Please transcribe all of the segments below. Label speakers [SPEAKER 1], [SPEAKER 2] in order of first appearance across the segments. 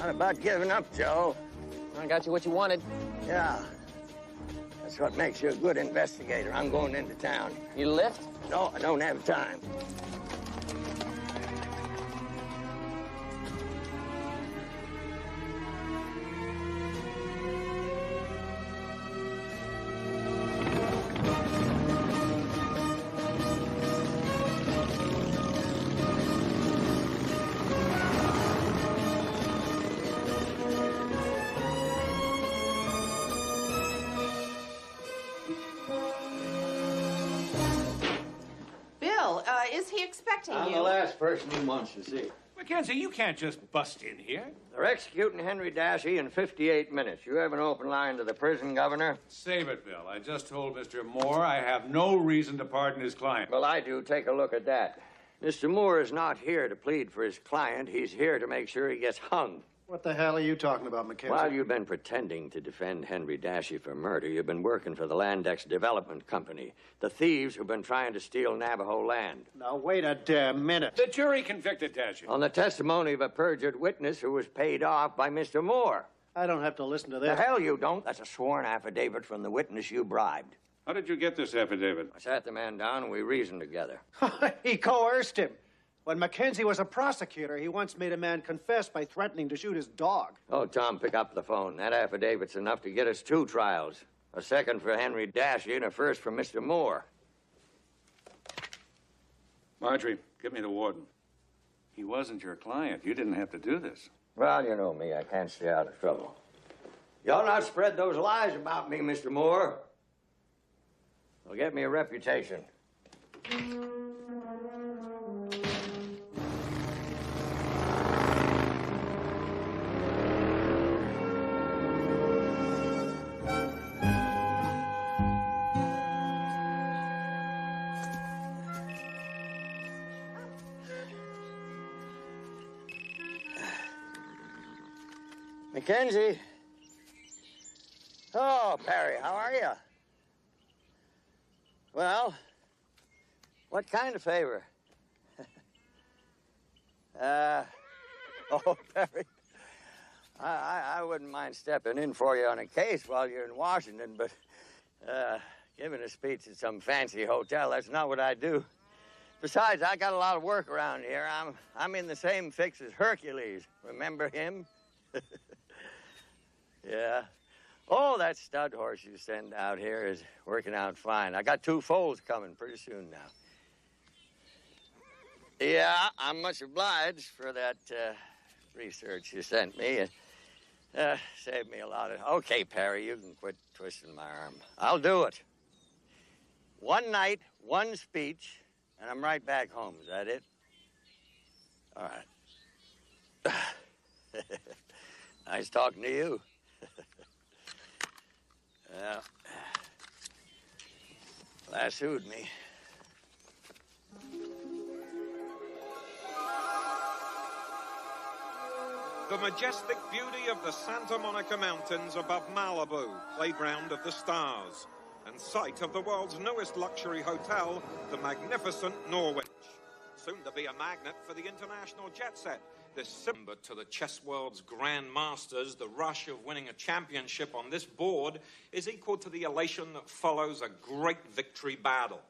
[SPEAKER 1] Not about giving up, Joe.
[SPEAKER 2] I got you what you wanted.
[SPEAKER 1] Yeah. That's what makes you a good investigator. I'm going into town.
[SPEAKER 2] You lift?
[SPEAKER 1] No, I don't have time.
[SPEAKER 3] Is he expecting you?
[SPEAKER 1] I'm the last person he wants to see.
[SPEAKER 4] Mackenzie, you can't just bust in here.
[SPEAKER 1] They're executing Henry Dassey in 58 minutes. You have an open line to the prison, Governor?
[SPEAKER 4] Save it, Bill. I just told Mr. Moore I have no reason to pardon his client.
[SPEAKER 1] Well, I do. Take a look at that. Mr. Moore is not here to plead for his client. He's here to make sure he gets hung.
[SPEAKER 5] What the hell are you talking about, Mackenzie?
[SPEAKER 1] While you've been pretending to defend Henry Dassey for murder, you've been working for the Landex Development Company, the thieves who've been trying to steal Navajo land.
[SPEAKER 5] Now, wait a damn minute.
[SPEAKER 4] The jury convicted Dassey.
[SPEAKER 1] On the testimony of a perjured witness who was paid off by Mr. Moore.
[SPEAKER 5] I don't have to listen to
[SPEAKER 1] The
[SPEAKER 5] this.
[SPEAKER 1] hell you don't. That's a sworn affidavit from the witness you bribed.
[SPEAKER 4] How did you get this affidavit?
[SPEAKER 1] I sat the man down and we reasoned together.
[SPEAKER 5] He coerced him. When Mackenzie was a prosecutor, he once made a man confess by threatening to shoot his dog.
[SPEAKER 1] Oh, Tom, pick up the phone. That affidavit's enough to get us 2 trials. A second for Henry Dassey and a first for Mr. Moore.
[SPEAKER 4] Marjorie, give me the warden. He wasn't your client. You didn't have to do this.
[SPEAKER 1] Well, you know me. I can't stay out of trouble. Y'all not spread those lies about me, Mr. Moore. It'll get me a reputation. Mackenzie. Oh, Perry, how are you? Well, what kind of favor? Oh, Perry, I wouldn't mind stepping in for you on a case while you're in Washington, but giving a speech at some fancy hotel, that's not what I do. Besides, I got a lot of work around here. I'm in the same fix as Hercules. Remember him? Yeah. Oh, that stud horse you send out here is working out fine. I got 2 foals coming pretty soon now. Yeah, I'm much obliged for that research you sent me. Saved me a lot of... Okay, Perry, you can quit twisting my arm. I'll do it. 1 night, 1 speech, and I'm right back home. Is that it? All right. Nice talking to you. Yeah. Lassoed me.
[SPEAKER 6] The majestic beauty of the Santa Monica Mountains above Malibu, playground of the stars, and site of the world's newest luxury hotel, the magnificent Norwich. Soon to be a magnet for the international jet set. This symbol to the chess world's grand masters, the rush of winning a championship on this board is equal to the elation that follows a great victory battle.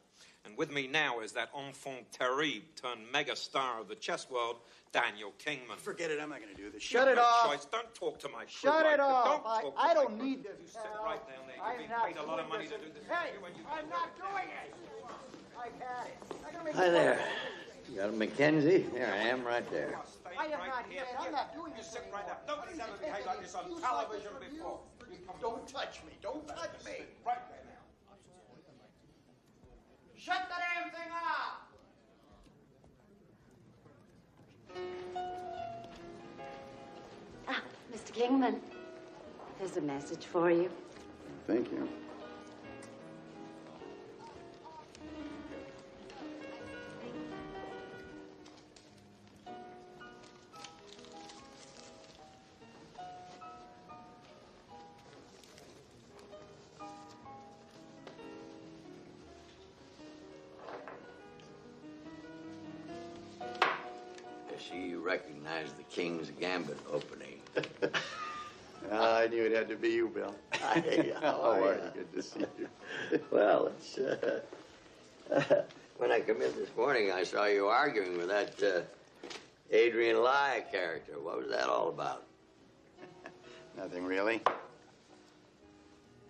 [SPEAKER 6] And with me now is that enfant terrible turned mega star of the chess world, Daniel Kingman.
[SPEAKER 7] Forget it, I'm not going to do this.
[SPEAKER 5] Shut it off.
[SPEAKER 6] Choice. Don't talk to my crew.
[SPEAKER 5] Shut it off.
[SPEAKER 6] Don't talk to
[SPEAKER 5] I
[SPEAKER 6] my
[SPEAKER 5] don't
[SPEAKER 6] crew.
[SPEAKER 5] need this.
[SPEAKER 6] You sit right down there. You're being paid a lot of money to do this.
[SPEAKER 5] Hey,
[SPEAKER 6] You
[SPEAKER 5] I'm not doing it. I've had it.
[SPEAKER 1] Hi there. You got a Mackenzie? There I am, right there.
[SPEAKER 5] I am not here. I'm not doing
[SPEAKER 6] You
[SPEAKER 5] this
[SPEAKER 6] sit
[SPEAKER 5] anymore.
[SPEAKER 6] right down. Nobody's ever behaved like this on
[SPEAKER 5] You
[SPEAKER 6] television
[SPEAKER 5] like this
[SPEAKER 6] before.
[SPEAKER 5] review? Don't touch me. Don't touch me.
[SPEAKER 6] Right there now.
[SPEAKER 5] Shut the damn thing off.
[SPEAKER 8] Ah, Mr. Kingman, there's a message for you.
[SPEAKER 7] Thank you.
[SPEAKER 1] I see you recognize the King's Gambit opening.
[SPEAKER 7] I knew it had to be you, Bill.
[SPEAKER 1] Hey,
[SPEAKER 7] How are you? Good to see you.
[SPEAKER 1] Well, it's, when I come in this morning, I saw you arguing with that Adrian Lai character. What was that all about?
[SPEAKER 7] Nothing really.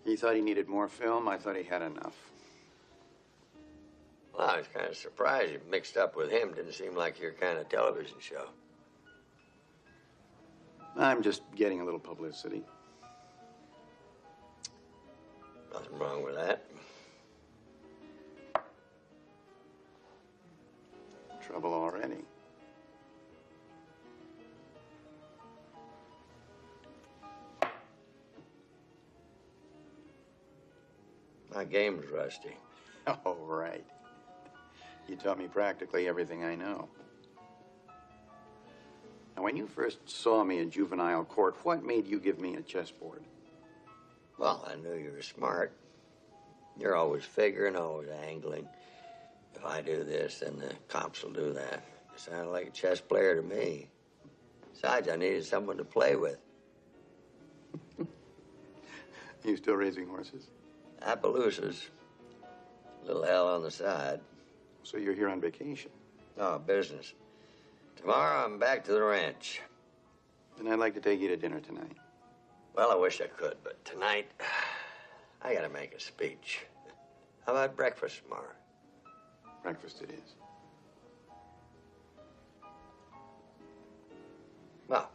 [SPEAKER 7] He thought he needed more film. I thought he had enough.
[SPEAKER 1] Well, I was kind of surprised you mixed up with him. Didn't seem like your kind of television show.
[SPEAKER 7] I'm just getting a little publicity.
[SPEAKER 1] Nothing wrong with that.
[SPEAKER 7] Trouble already.
[SPEAKER 1] My game's rusty.
[SPEAKER 7] Oh, right. You taught me practically everything I know. Now, when you first saw me in juvenile court, what made you give me a chessboard?
[SPEAKER 1] Well, I knew you were smart. You're always figuring, always angling. If I do this, then the cops will do that. You sounded like a chess player to me. Besides, I needed someone to play with.
[SPEAKER 7] You still raising horses?
[SPEAKER 1] Appaloosas. Little hell on the side.
[SPEAKER 7] So you're here on vacation?
[SPEAKER 1] Oh, business. Tomorrow, I'm back to the ranch.
[SPEAKER 7] Then I'd like to take you to dinner tonight.
[SPEAKER 1] Well, I wish I could, but tonight, I gotta make a speech. How about breakfast tomorrow?
[SPEAKER 7] Breakfast it is.
[SPEAKER 1] Well,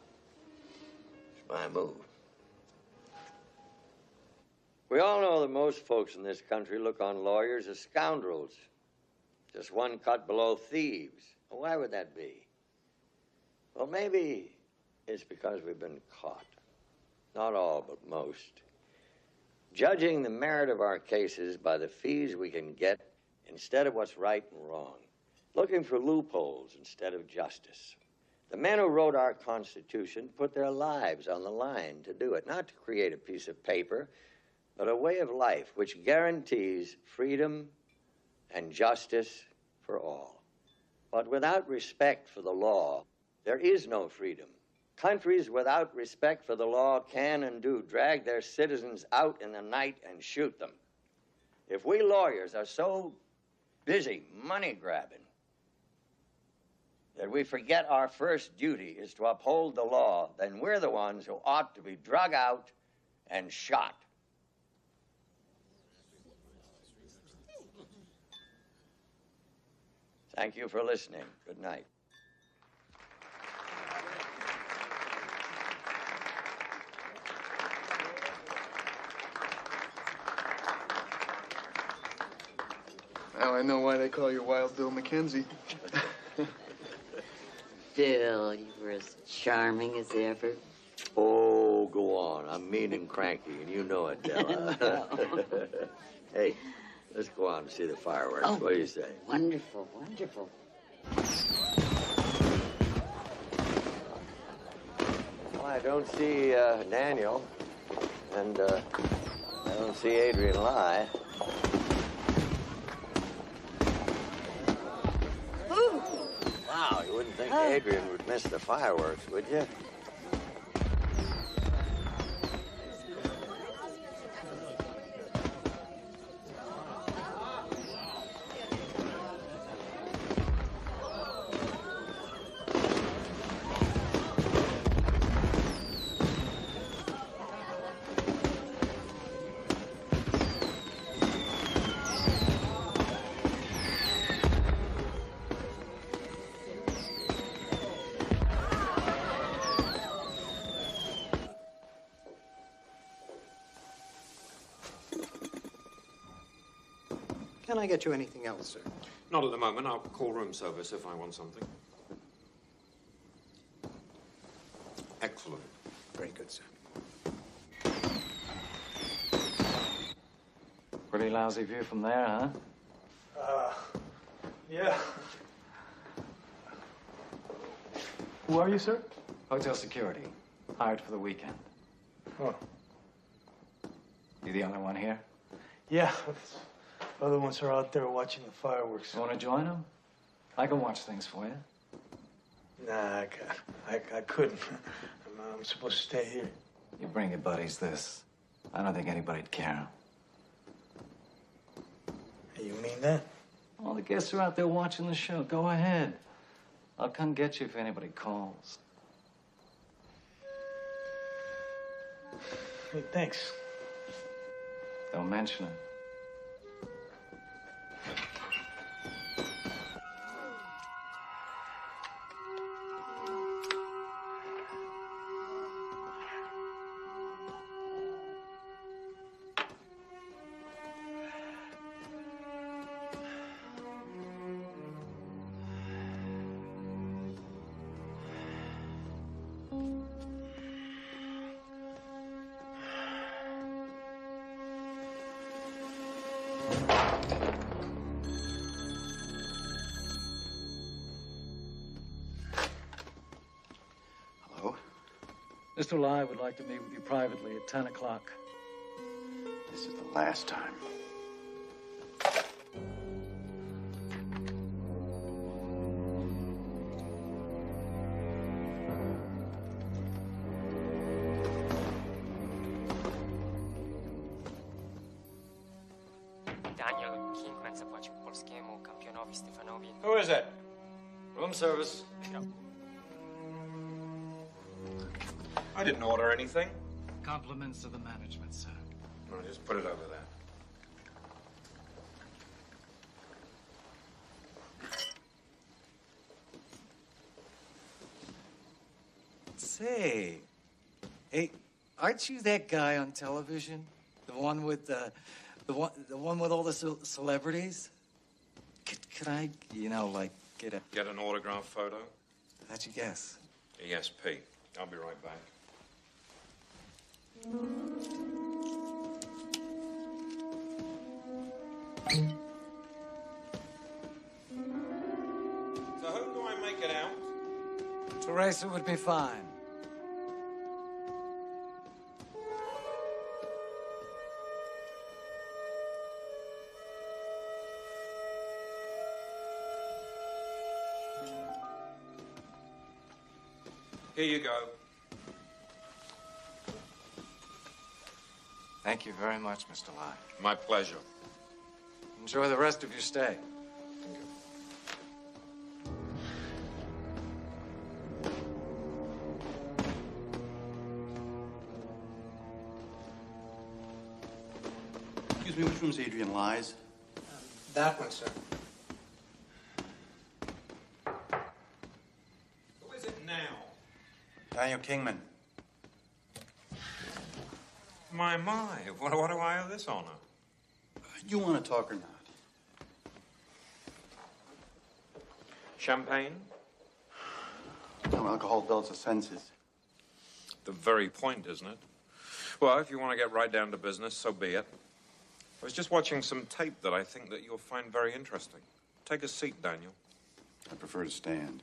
[SPEAKER 1] it's my move. We all know that most folks in this country look on lawyers as scoundrels. Just one cut below thieves. Well, why would that be? Well, maybe it's because we've been caught. Not all, but most. Judging the merit of our cases by the fees we can get instead of what's right and wrong. Looking for loopholes instead of justice. The men who wrote our Constitution put their lives on the line to do it, not to create a piece of paper, but a way of life which guarantees freedom and justice for all. But without respect for the law, there is no freedom. Countries without respect for the law can and do drag their citizens out in the night and shoot them. If we lawyers are so busy money grabbing that we forget our first duty is to uphold the law, then we're the ones who ought to be drug out and shot. Thank you for listening. Good night.
[SPEAKER 2] Now I know why they call you Wild Bill McKenzie.
[SPEAKER 8] Bill, you were as charming as ever.
[SPEAKER 1] Oh, go on. I'm mean and cranky, and you know it, Della. Hey, let's go on and see the fireworks.
[SPEAKER 8] Oh,
[SPEAKER 1] what do you say?
[SPEAKER 8] Wonderful, wonderful.
[SPEAKER 1] Well, I don't see Daniel, and I don't see Adrian Lai. Wow, you wouldn't think Adrian would miss the fireworks, would you?
[SPEAKER 5] Can I get you anything else, sir?
[SPEAKER 6] Not at the moment. I'll call room service if I want something. Excellent.
[SPEAKER 5] Very good, sir.
[SPEAKER 3] Pretty lousy view from there, huh?
[SPEAKER 9] Yeah. Who are you, sir?
[SPEAKER 3] Hotel security. Hired for the weekend.
[SPEAKER 9] Oh.
[SPEAKER 3] You the only one here?
[SPEAKER 9] Yeah. Other ones are out there watching the fireworks.
[SPEAKER 3] You want to join them? I can watch things for you.
[SPEAKER 9] Nah, I couldn't. I'm supposed to stay here.
[SPEAKER 3] You bring your buddies this. I don't think anybody'd care.
[SPEAKER 9] Hey, you mean that?
[SPEAKER 3] All the guests are out there watching the show. Go ahead. I'll come get you if anybody calls.
[SPEAKER 9] Hey, thanks.
[SPEAKER 3] Don't mention it.
[SPEAKER 7] Hello?
[SPEAKER 3] Mr. Lai would like to meet with you privately at 10 o'clock.
[SPEAKER 7] This is the last time.
[SPEAKER 10] Daniel Kingman zapłacił polskiemu kampionowi Stefanowi.
[SPEAKER 6] Who is it?
[SPEAKER 3] Room service.
[SPEAKER 6] I didn't order anything.
[SPEAKER 3] Compliments to the management, sir.
[SPEAKER 6] No, just put it over there.
[SPEAKER 3] Say, hey, aren't you that guy on television? The one with the one with all the celebrities? Could I, like, get
[SPEAKER 6] Get an autograph photo?
[SPEAKER 3] how'd you guess?
[SPEAKER 6] ESP. I'll be right back. So who do I make it out?
[SPEAKER 3] Teresa would be fine.
[SPEAKER 6] Here you go.
[SPEAKER 3] Thank you very much, Mr. Lai.
[SPEAKER 6] My pleasure.
[SPEAKER 3] Enjoy the rest of your stay.
[SPEAKER 7] Excuse me, which room's Adrian Lies?
[SPEAKER 5] That one, sir.
[SPEAKER 6] Who is it now?
[SPEAKER 7] Daniel Kingman.
[SPEAKER 6] My. What do I owe this honor?
[SPEAKER 7] You want to talk or not?
[SPEAKER 6] Champagne?
[SPEAKER 7] No, alcohol dulls the senses.
[SPEAKER 6] The very point, isn't it? Well, if you want to get right down to business, so be it. I was just watching some tape that I think that you'll find very interesting. Take a seat, Daniel.
[SPEAKER 7] I prefer to stand.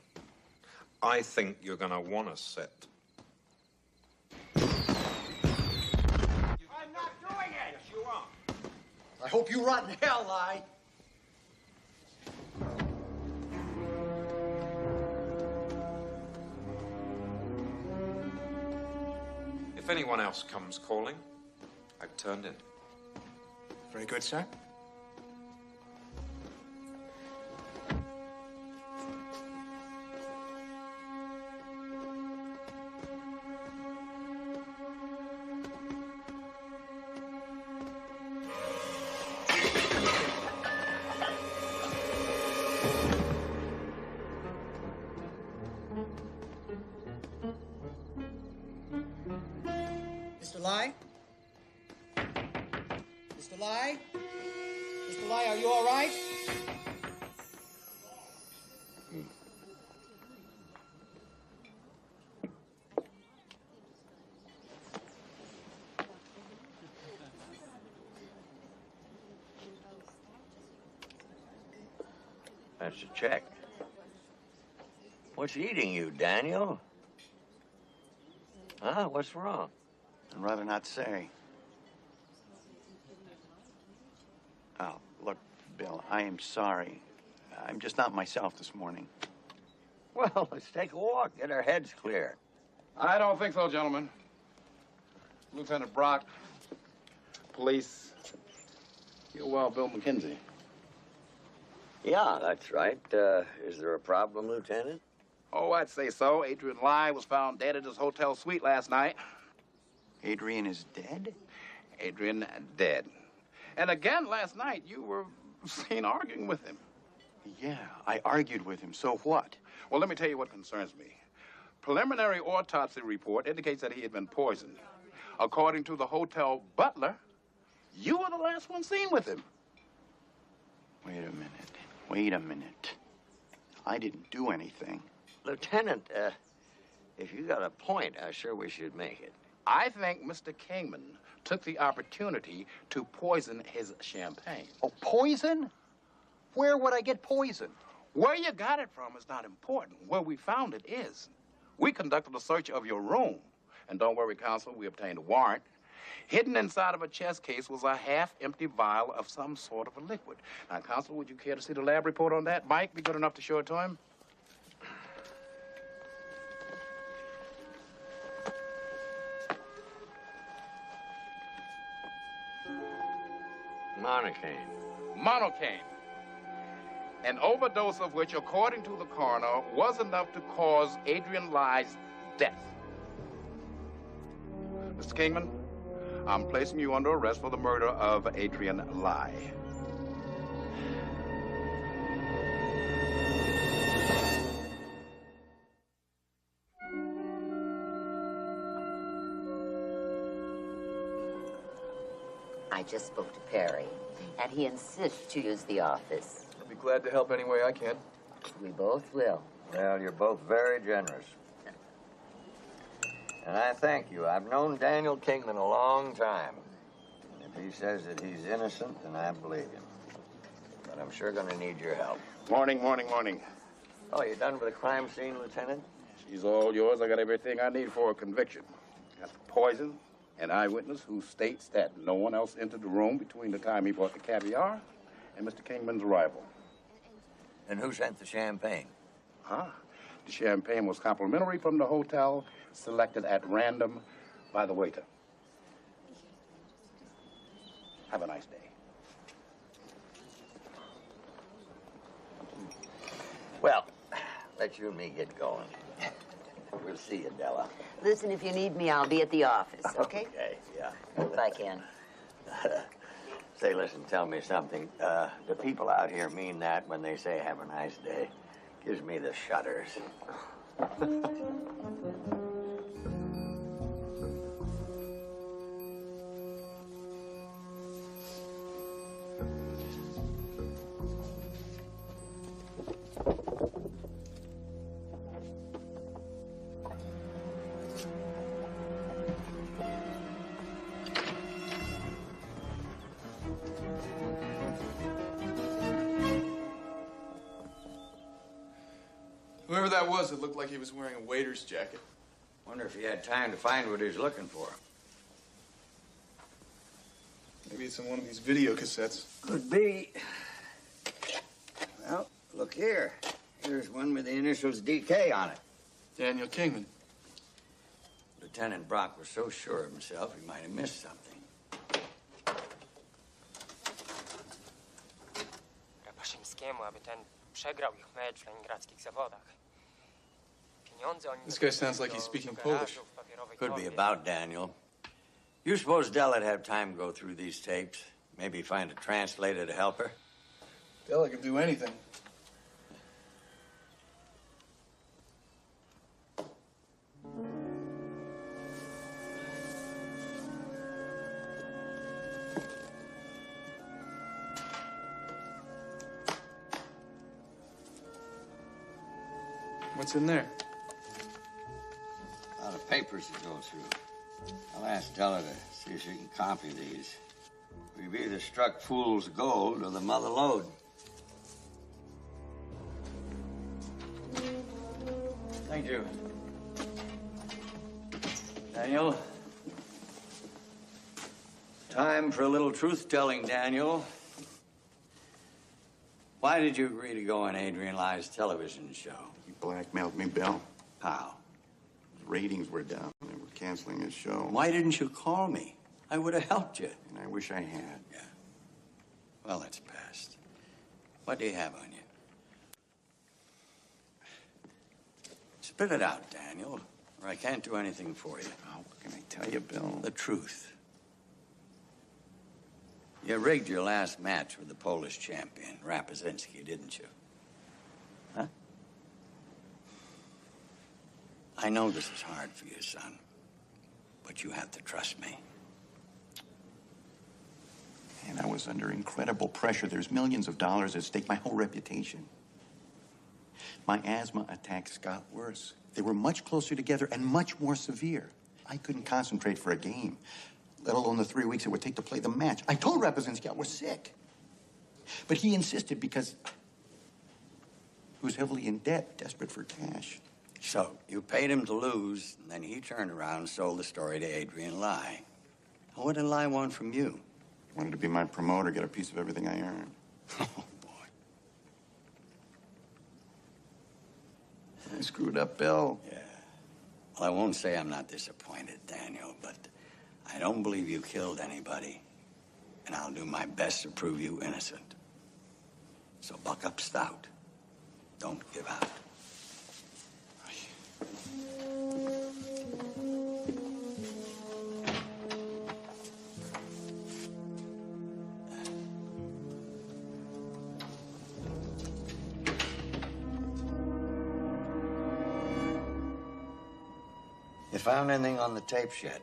[SPEAKER 6] I think you're going to want to sit.
[SPEAKER 5] I'm not doing it!
[SPEAKER 6] Yes, you are.
[SPEAKER 5] I hope you rot in hell, Lai.
[SPEAKER 6] If anyone else comes calling, I've turned in.
[SPEAKER 5] Very good, sir.
[SPEAKER 11] Mr. Lai? Mr. Lai? Mr. Lai, are you all right?
[SPEAKER 1] That's a check. What's eating you, Daniel? Huh? What's wrong?
[SPEAKER 7] I'd rather not say. Oh, look, Bill, I am sorry. I'm just not myself this morning.
[SPEAKER 1] Well, let's take a walk, get our heads clear.
[SPEAKER 7] I don't think so, gentlemen. Lieutenant Brock, police. You're Wild Bill McKenzie.
[SPEAKER 1] Yeah, that's right. Is there a problem, Lieutenant?
[SPEAKER 7] Oh, I'd say so. Adrian Lai was found dead at his hotel suite last night.
[SPEAKER 12] Adrian is dead?
[SPEAKER 7] Adrian dead. And again last night, you were seen arguing with him.
[SPEAKER 12] Yeah, I argued with him. So what?
[SPEAKER 7] Well, let me tell you what concerns me. Preliminary autopsy report indicates that he had been poisoned. According to the hotel butler, you were the last one seen with him.
[SPEAKER 12] Wait a minute. Wait a minute. I didn't do anything.
[SPEAKER 1] Lieutenant, if you got a point, I sure wish you'd make it.
[SPEAKER 7] I think Mr. Kingman took the opportunity to poison his champagne.
[SPEAKER 12] Oh, poison? Where would I get poison?
[SPEAKER 7] Where you got it from is not important. Where we found it is. We conducted a search of your room. And don't worry, Counsel, we obtained a warrant. Hidden inside of a chest case was a half-empty vial of some sort of a liquid. Now, Counsel, would you care to see the lab report on that? Mike, be good enough to show it to him?
[SPEAKER 1] Monocaine.
[SPEAKER 7] Monocaine. An overdose of which, according to the coroner, was enough to cause Adrian Lai's death. Mr. Kingman, I'm placing you under arrest for the murder of Adrian Lai.
[SPEAKER 13] I just spoke to Perry, and he insists you use the office.
[SPEAKER 2] I'll be glad to help any way I can.
[SPEAKER 13] We both will.
[SPEAKER 1] Well, you're both very generous. And I thank you. I've known Daniel Kingman a long time. If he says that he's innocent, then I believe him. But I'm sure going to need your help.
[SPEAKER 7] Morning, morning, morning.
[SPEAKER 1] Oh, you done with the crime scene, Lieutenant?
[SPEAKER 7] She's all yours. I got everything I need for a conviction. Got the poison, an eyewitness who states that no one else entered the room between the time he bought the caviar and Mr. Kingman's arrival.
[SPEAKER 1] And who sent the champagne?
[SPEAKER 7] The champagne was complimentary from the hotel, selected at random by the waiter. Have a nice day.
[SPEAKER 1] Well, let you and me get going. We'll see you, Della.
[SPEAKER 13] Listen, if you need me, I'll be at the office, okay?
[SPEAKER 1] Okay, yeah.
[SPEAKER 13] If I can.
[SPEAKER 1] Say, listen, tell me something. The people out here mean that when they say have a nice day. Gives me the shudders.
[SPEAKER 2] Whoever that was, it looked like he was wearing a waiter's jacket.
[SPEAKER 1] Wonder if he had time to find what he was looking for.
[SPEAKER 2] Maybe it's in one of these video cassettes.
[SPEAKER 1] Could be. Well, look here. Here's one with the initials DK on it.
[SPEAKER 2] Daniel Kingman.
[SPEAKER 1] Lieutenant Brock was so sure of himself, he might have missed something.
[SPEAKER 10] Rapaszymskiemu, aby ten przegrał ich mecz w leningradzkich zawodach. Pieniądze oni...
[SPEAKER 2] This guy sounds like he's speaking Polish.
[SPEAKER 1] Could be about Daniel. You suppose Della'd have time to go through these tapes? Maybe find a translator to help her?
[SPEAKER 2] Della can do anything. What's in there?
[SPEAKER 1] A lot of papers to go through. I'll ask Della to see if she can copy these. We've either struck fool's gold or the mother lode. Thank you. Daniel. Time for a little truth-telling, Daniel. Why did you agree to go on Adrian Lai's television show?
[SPEAKER 12] You blackmailed me, Bill.
[SPEAKER 1] How?
[SPEAKER 12] ratings were down. They were canceling his show.
[SPEAKER 14] Why didn't you call me? I would have helped you.
[SPEAKER 12] And I wish I had.
[SPEAKER 14] Yeah. Well, it's past. What do you have on you? Spit it out, Daniel, or I can't do anything for you.
[SPEAKER 12] Oh, what can I tell you, Bill?
[SPEAKER 14] The truth. You rigged your last match with the Polish champion, Raposinski, didn't you? Huh? I know this is hard for you, son, but you have to trust me.
[SPEAKER 12] And I was under incredible pressure. There's millions of dollars at stake, my whole reputation. My asthma attacks got worse. They were much closer together and much more severe. I couldn't concentrate for a game, let alone the 3 weeks it would take to play the match. I told Raposinski I was sick. But he insisted because he was heavily in debt, desperate for cash.
[SPEAKER 14] So, you paid him to lose, and then he turned around and sold the story to Adrian Lai. What did Lai want from you?
[SPEAKER 12] He wanted to be my promoter, get a piece of everything I earned.
[SPEAKER 14] Oh, boy.
[SPEAKER 12] I screwed up, Bill.
[SPEAKER 14] Yeah. Well, I won't say I'm not disappointed, Daniel, but I don't believe you killed anybody, and I'll do my best to prove you innocent. So buck up stout. Don't give out. You found anything on the tapes yet?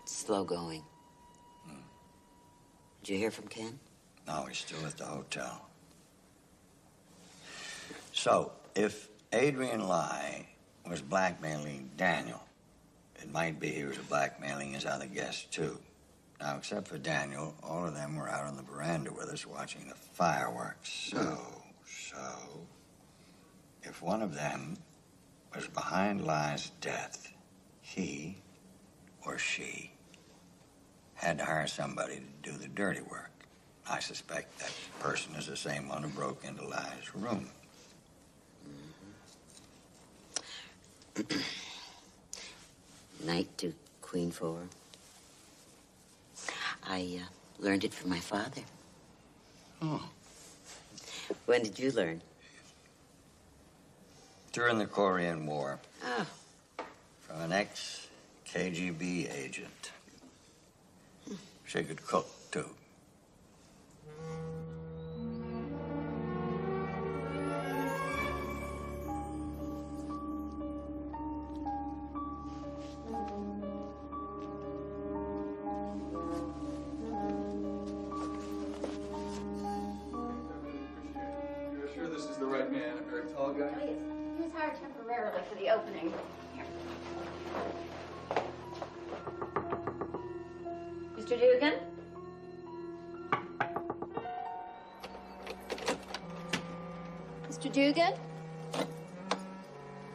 [SPEAKER 13] Slow going. Did you hear from Ken?
[SPEAKER 14] No, he's still at the hotel. So, if Adrian Lai was blackmailing Daniel, it might be he was blackmailing his other guests, too. Now, except for Daniel, all of them were out on the veranda with us watching the fireworks. So, if one of them was behind Lai's death, he or she had to hire somebody to do the dirty work. I suspect that person is the same one who broke into Lai's room.
[SPEAKER 13] Knight to Queen 4. I learned it from my father.
[SPEAKER 14] Oh.
[SPEAKER 13] When did you learn?
[SPEAKER 14] During the Korean War.
[SPEAKER 13] Oh.
[SPEAKER 14] From an ex-KGB agent. She could cook, too.
[SPEAKER 2] You're sure this is the right man, a very tall guy?
[SPEAKER 8] Oh, yes. He was hired temporarily for the opening. Here. Mr. Dugan? Mr. Dugan?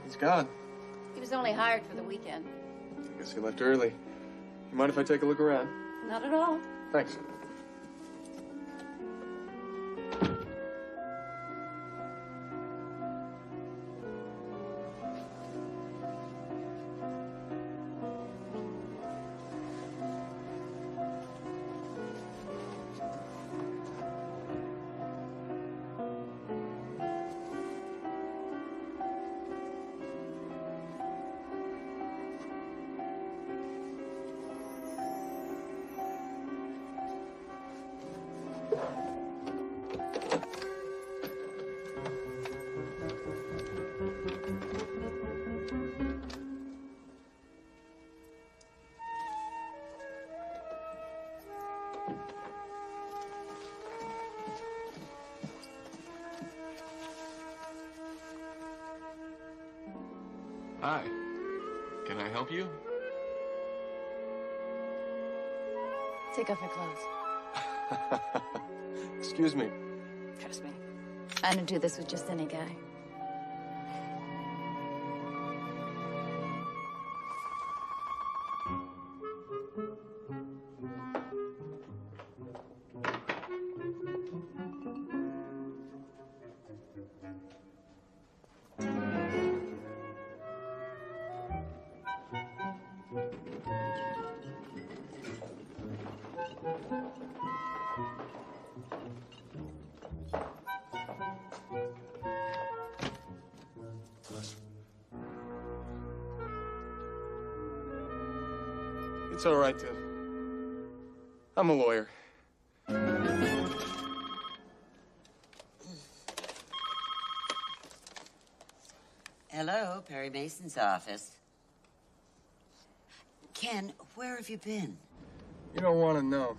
[SPEAKER 2] He's gone.
[SPEAKER 8] He was only hired for the weekend.
[SPEAKER 2] I guess he left early. You mind if I take a look around?
[SPEAKER 8] Not at all.
[SPEAKER 2] Thanks.
[SPEAKER 15] Hi. Can I help you?
[SPEAKER 8] Take off your clothes.
[SPEAKER 2] Excuse me.
[SPEAKER 8] Trust me. I don't do this with just any guy.
[SPEAKER 2] It's all right, I'm a lawyer.
[SPEAKER 13] Hello, Perry Mason's office. Ken, where have you been?
[SPEAKER 2] You don't want to know.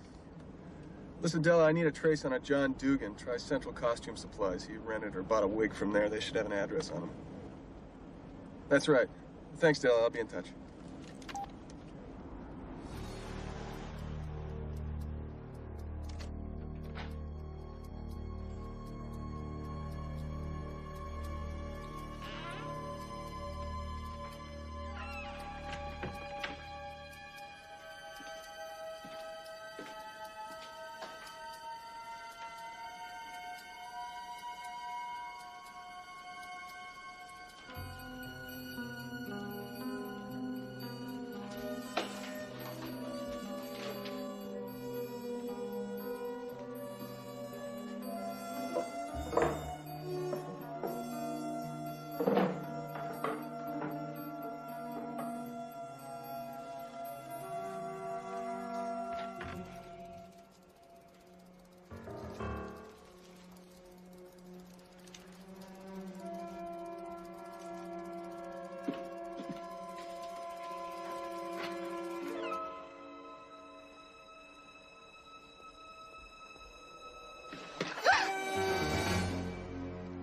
[SPEAKER 2] Listen, Della, I need a trace on a John Dugan. Try Central Costume Supplies. He rented or bought a wig from there. They should have an address on him. That's right. Thanks, Della. I'll be in touch.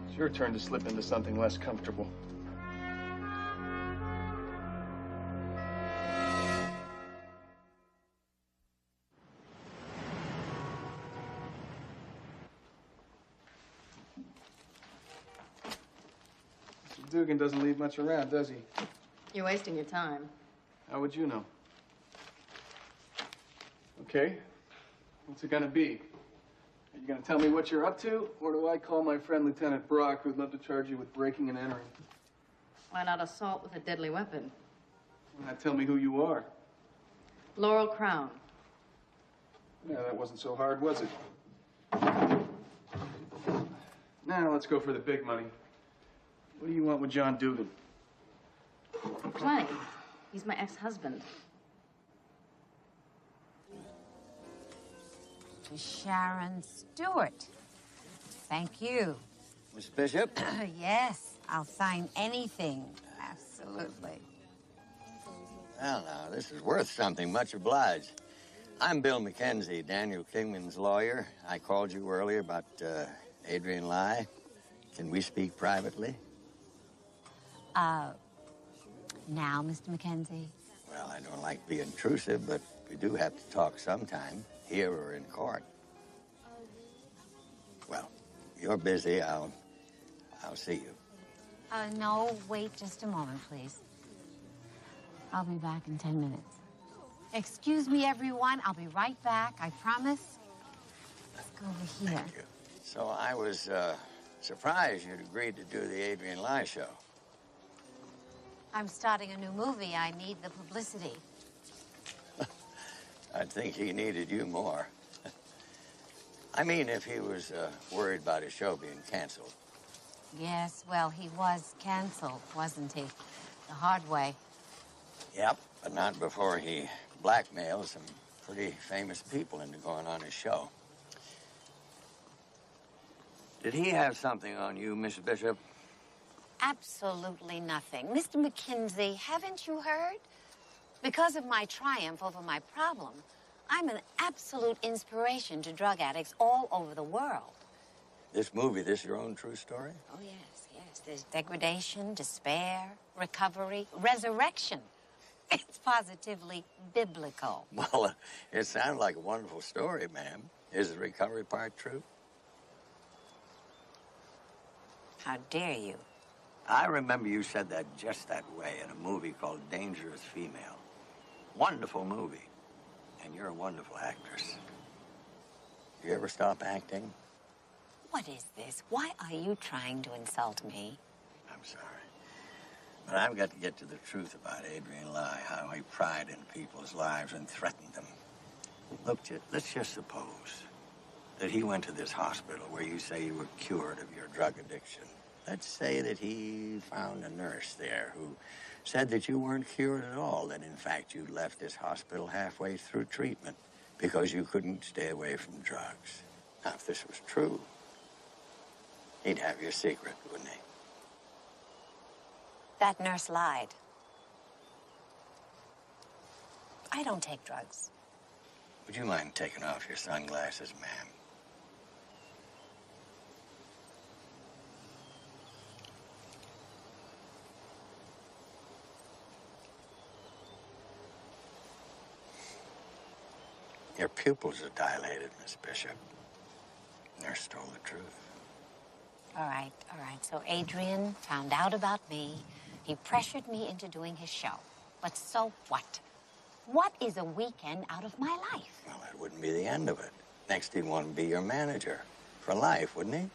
[SPEAKER 2] It's your turn to slip into something less comfortable. Mr. Dugan doesn't leave much around, does he?
[SPEAKER 16] You're wasting your time.
[SPEAKER 2] How would you know? Okay. What's it gonna be? Are you gonna tell me what you're up to, or do I call my friend Lieutenant Brock, who'd love to charge you with breaking and entering?
[SPEAKER 16] Why not assault with a deadly weapon?
[SPEAKER 2] Now tell me who you are.
[SPEAKER 16] Laurel Crown.
[SPEAKER 2] Yeah, that wasn't so hard, was it? Now let's go for the big money. What do you want with John Dugan?
[SPEAKER 16] Plenty. He's my ex-husband.
[SPEAKER 17] Sharon Stewart. Thank you.
[SPEAKER 1] Miss Bishop?
[SPEAKER 17] Yes, I'll sign anything. Absolutely.
[SPEAKER 1] Well, now, this is worth something. Much obliged. I'm Bill McKenzie, Daniel Kingman's lawyer. I called you earlier about Adrian Lai. Can we speak privately?
[SPEAKER 17] Now, Mr. McKenzie?
[SPEAKER 1] Well, I don't like being intrusive, but we do have to talk sometime, here or in court. Well, you're busy. I'll see you.
[SPEAKER 17] No, wait just a moment, please. I'll be back in 10 minutes. Excuse me, everyone. I'll be right back. I promise. Let's go over here.
[SPEAKER 1] Thank you. So I was surprised you'd agreed to do the Adrian Lai show.
[SPEAKER 17] I'm starting a new movie. I need the publicity.
[SPEAKER 1] I think he needed you more. I mean, if he was worried about his show being canceled.
[SPEAKER 17] Yes, well, he was canceled, wasn't he? The hard way.
[SPEAKER 1] Yep, but not before he blackmailed some pretty famous people into going on his show. Did he have something on you, Miss Bishop?
[SPEAKER 17] Absolutely nothing. Mr. McKenzie, haven't you heard? Because of my triumph over my problem, I'm an absolute inspiration to drug addicts all over the world.
[SPEAKER 1] This movie, this your own true story?
[SPEAKER 17] Oh, yes, yes. There's degradation, despair, recovery, resurrection. It's positively biblical.
[SPEAKER 1] Well, it sounds like a wonderful story, ma'am. Is the recovery part true?
[SPEAKER 17] How dare you?
[SPEAKER 1] I remember you said that just that way in a movie called Dangerous Female. Wonderful movie. And you're a wonderful actress. You ever stop acting?
[SPEAKER 17] What is this? Why are you trying to insult me?
[SPEAKER 1] I'm sorry. But I've got to get to the truth about Adrian Lai, how he pried into people's lives and threatened them.
[SPEAKER 14] Look, let's just suppose that he went to this hospital where you say you were cured of your drug addiction. Let's say that he found a nurse there who said that you weren't cured at all, that in fact you left this hospital halfway through treatment because you couldn't stay away from drugs. Now, if this was true, he'd have your secret, wouldn't he?
[SPEAKER 17] That nurse lied. I don't take drugs.
[SPEAKER 14] Would you mind taking off your sunglasses, ma'am? Your pupils are dilated, Miss Bishop. Nurse told the truth.
[SPEAKER 17] All right. So Adrian found out about me. He pressured me into doing his show. But so what? What is a weekend out of my life?
[SPEAKER 14] Well, that wouldn't be the end of it. Next, he'd want to be your manager for life, wouldn't he?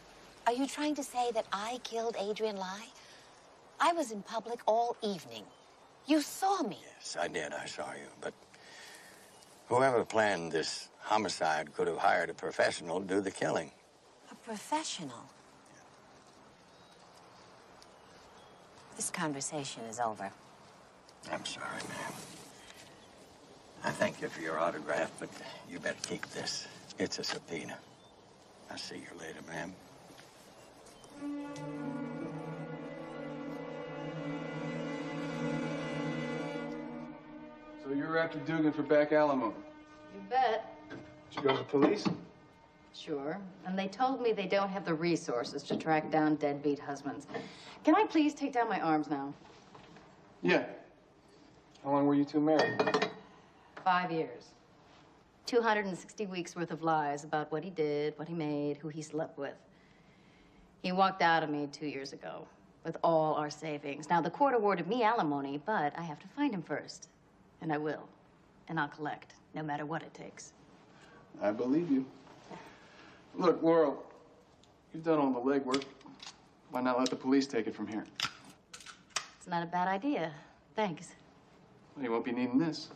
[SPEAKER 17] Are you trying to say that I killed Adrian Lai? I was in public all evening. You saw me.
[SPEAKER 14] Yes, I did. I saw you. But whoever planned this homicide could have hired a professional to do the killing.
[SPEAKER 17] A professional? This conversation is over.
[SPEAKER 14] I'm sorry, ma'am. I thank you for your autograph, but you better keep this. It's a subpoena. I'll see you later, ma'am.
[SPEAKER 2] So you're after Dugan for back alimony?
[SPEAKER 16] You bet.
[SPEAKER 2] Did you go to the police?
[SPEAKER 16] Sure. And they told me they don't have the resources to track down deadbeat husbands. Can I please take down my arms now?
[SPEAKER 2] Yeah. How long were you two married?
[SPEAKER 16] 5 years. 260 weeks worth of lies about what he did, what he made, who he slept with. He walked out of me 2 years ago with all our savings. Now, the court awarded me alimony, but I have to find him first. And I will. And I'll collect, no matter what it takes.
[SPEAKER 2] I believe you. Look, Laurel, you've done all the legwork. Why not let the police take it from here?
[SPEAKER 16] It's not a bad idea. Thanks.
[SPEAKER 2] Well, you won't be needing this.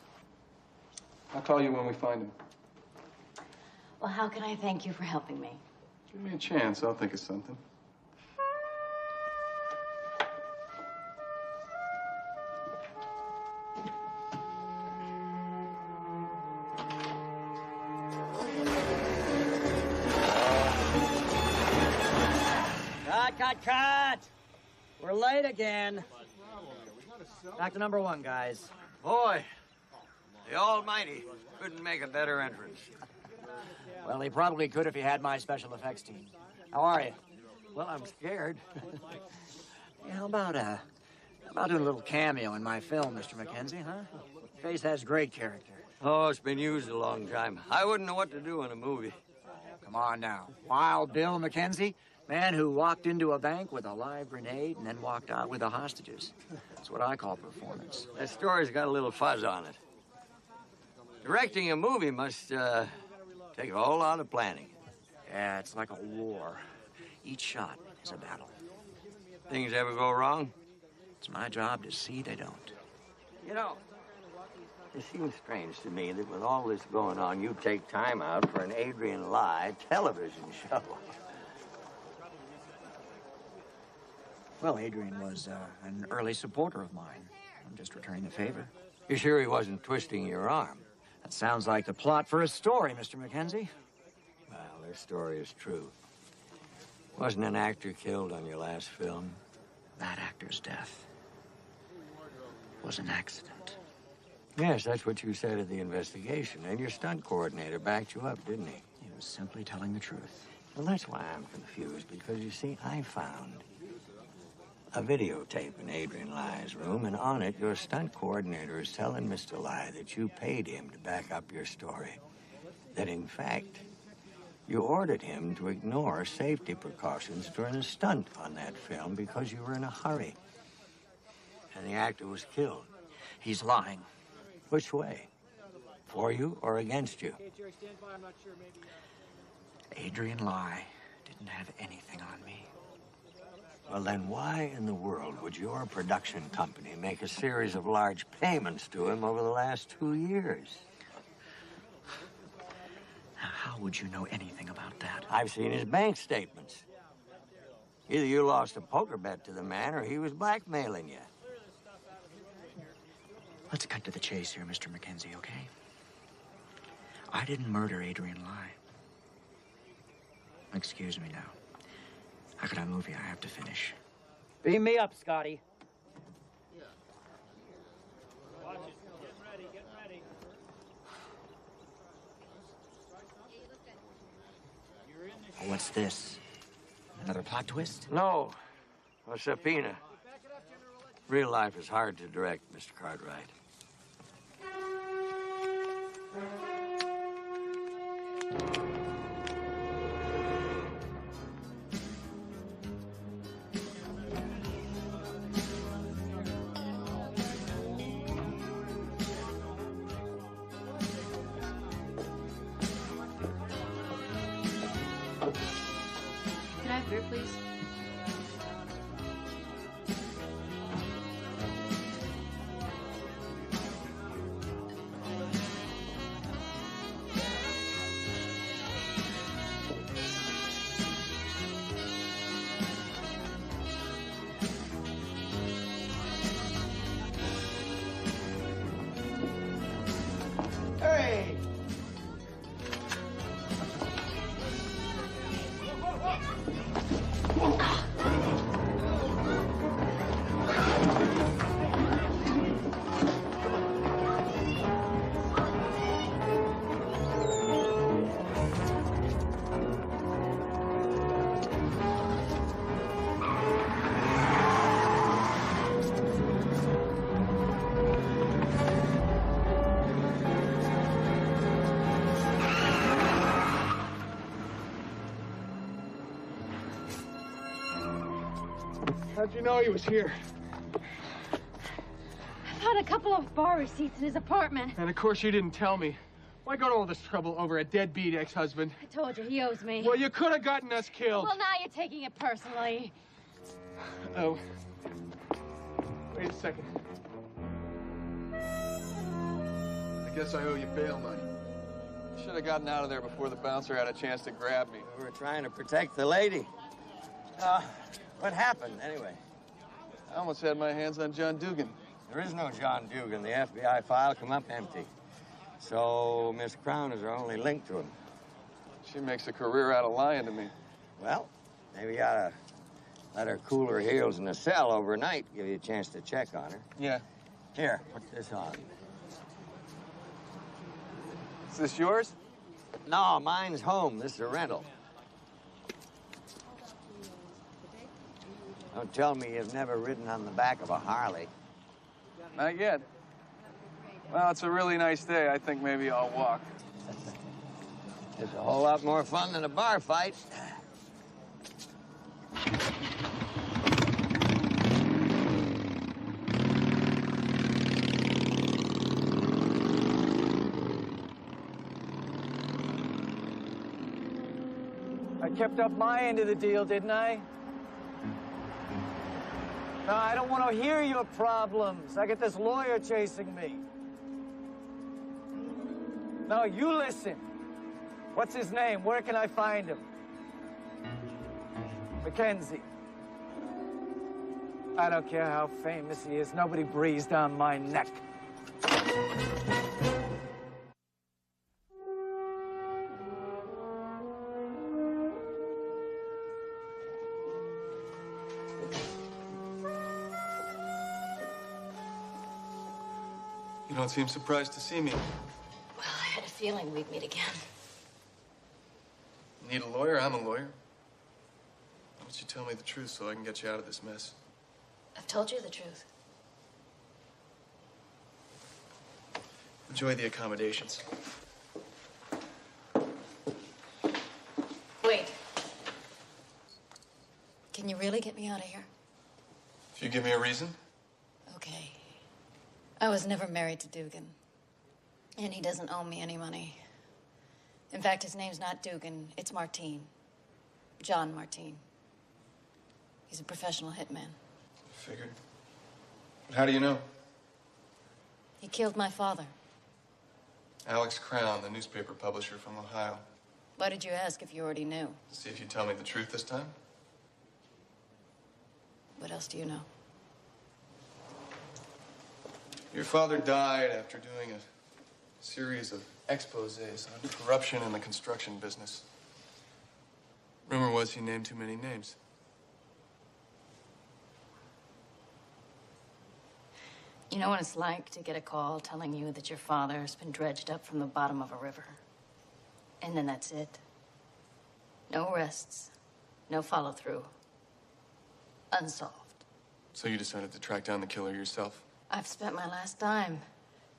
[SPEAKER 2] I'll call you when we find him.
[SPEAKER 16] Well, how can I thank you for helping me?
[SPEAKER 2] Give me a chance. I'll think of something.
[SPEAKER 18] Cut! We're late again. Back to number 1, guys.
[SPEAKER 1] Boy, the Almighty couldn't make a better entrance.
[SPEAKER 18] Well, he probably could if he had my special effects team. How are you?
[SPEAKER 1] Well, I'm scared.
[SPEAKER 18] Yeah, how about doing a little cameo in my film, Mr. Mackenzie, huh? Face has great character.
[SPEAKER 1] Oh, it's been used a long time. I wouldn't know what to do in a movie.
[SPEAKER 18] Come on now. Wild Bill Mackenzie? Man who walked into a bank with a live grenade and then walked out with the hostages. That's what I call performance.
[SPEAKER 1] That story's got a little fuzz on it. Directing a movie must take a whole lot of planning.
[SPEAKER 18] Yeah, it's like a war. Each shot is a battle.
[SPEAKER 1] Things ever go wrong?
[SPEAKER 18] It's my job to see they don't.
[SPEAKER 1] You know, it seems strange to me that with all this going on, you take time out for an Adrian Lai television show.
[SPEAKER 18] Well, Adrian was an early supporter of mine. I'm just returning the favor.
[SPEAKER 1] You sure he wasn't twisting your arm?
[SPEAKER 18] That sounds like the plot for a story, Mr. Mackenzie.
[SPEAKER 1] Well, their story is true. Wasn't an actor killed on your last film?
[SPEAKER 18] That actor's death was an accident.
[SPEAKER 1] Yes, that's what you said at the investigation. And your stunt coordinator backed you up, didn't he?
[SPEAKER 18] He was simply telling the truth.
[SPEAKER 1] Well, that's why I'm confused, because you see, I found a videotape in Adrian Lai's room, and on it, your stunt coordinator is telling Mr. Lai that you paid him to back up your story. That, in fact, you ordered him to ignore safety precautions during a stunt on that film because you were in a hurry. And the actor was killed.
[SPEAKER 18] He's lying.
[SPEAKER 1] Which way? For you or against you?
[SPEAKER 18] Adrian Lai didn't have anything on me.
[SPEAKER 1] Well, then why in the world would your production company make a series of large payments to him over the last 2 years?
[SPEAKER 18] would you know anything about that?
[SPEAKER 1] I've seen his bank statements. Either you lost a poker bet to the man or he was blackmailing you.
[SPEAKER 18] Let's cut to the chase here, Mr. Mackenzie, okay? I didn't murder Adrian Lai. Excuse me now. I got a movie I have to finish.
[SPEAKER 11] Beam me up, Scotty.
[SPEAKER 18] What's this? Another plot twist?
[SPEAKER 1] No, a subpoena. Real life is hard to direct, Mr. Cartwright.
[SPEAKER 16] Can I have beer, please?
[SPEAKER 11] Hey!
[SPEAKER 2] How'd you know he was here?
[SPEAKER 19] I found a couple of bar receipts in his apartment.
[SPEAKER 2] And of course you didn't tell me. Why go to all this trouble over a deadbeat ex-husband?
[SPEAKER 19] I told you, he owes me.
[SPEAKER 2] Well, you could have gotten us killed.
[SPEAKER 19] Well, now you're taking it personally.
[SPEAKER 2] Oh. Wait a second. I guess I owe you bail money. Should have gotten out of there before the bouncer had a chance to grab me.
[SPEAKER 1] We were trying to protect the lady. What happened, anyway?
[SPEAKER 2] I almost had my hands on John Dugan.
[SPEAKER 1] There is no John Dugan. The FBI file come up empty. So Miss Crown is our only link to him.
[SPEAKER 2] She makes a career out of lying to me.
[SPEAKER 1] Well, maybe you ought to let her cool her heels in the cell overnight, give you a chance to check on her.
[SPEAKER 2] Yeah.
[SPEAKER 1] Here, put this on.
[SPEAKER 2] Is this yours?
[SPEAKER 1] No, mine's home. This is a rental. Don't tell me you've never ridden on the back of a Harley.
[SPEAKER 2] Not yet. Well, it's a really nice day. I think maybe I'll walk.
[SPEAKER 1] It's a whole lot more fun than a bar fight.
[SPEAKER 11] I kept up my end of the deal, didn't I? No, I don't want to hear your problems. I get this lawyer chasing me. No, you listen. What's his name? Where can I find him? Mackenzie. I don't care how famous he is. Nobody breathes down my neck.
[SPEAKER 2] You don't seem surprised to see me.
[SPEAKER 16] Well, I had a feeling we'd meet again.
[SPEAKER 2] Need a lawyer? I'm a lawyer. Why don't you tell me the truth so I can get you out of this mess?
[SPEAKER 16] I've told you the truth.
[SPEAKER 2] Enjoy the accommodations.
[SPEAKER 16] Wait. Can you really get me out of here?
[SPEAKER 2] If you give me a reason.
[SPEAKER 16] Okay. I was never married to Dugan. And he doesn't owe me any money. In fact, his name's not Dugan, it's Martine. John Martine. He's a professional hitman.
[SPEAKER 2] Figured. But how do you know?
[SPEAKER 16] He killed my father.
[SPEAKER 2] Alex Crown, the newspaper publisher from Ohio.
[SPEAKER 16] Why did you ask if you already knew?
[SPEAKER 2] See if you tell me the truth this time.
[SPEAKER 16] What else do you know?
[SPEAKER 2] Your father died after doing a series of exposés on corruption in the construction business. Rumor was he named too many names.
[SPEAKER 16] You know what it's like to get a call telling you that your father has been dredged up from the bottom of a river. And then that's it. No arrests, no follow-through. Unsolved.
[SPEAKER 2] So you decided to track down the killer yourself?
[SPEAKER 16] I've spent my last dime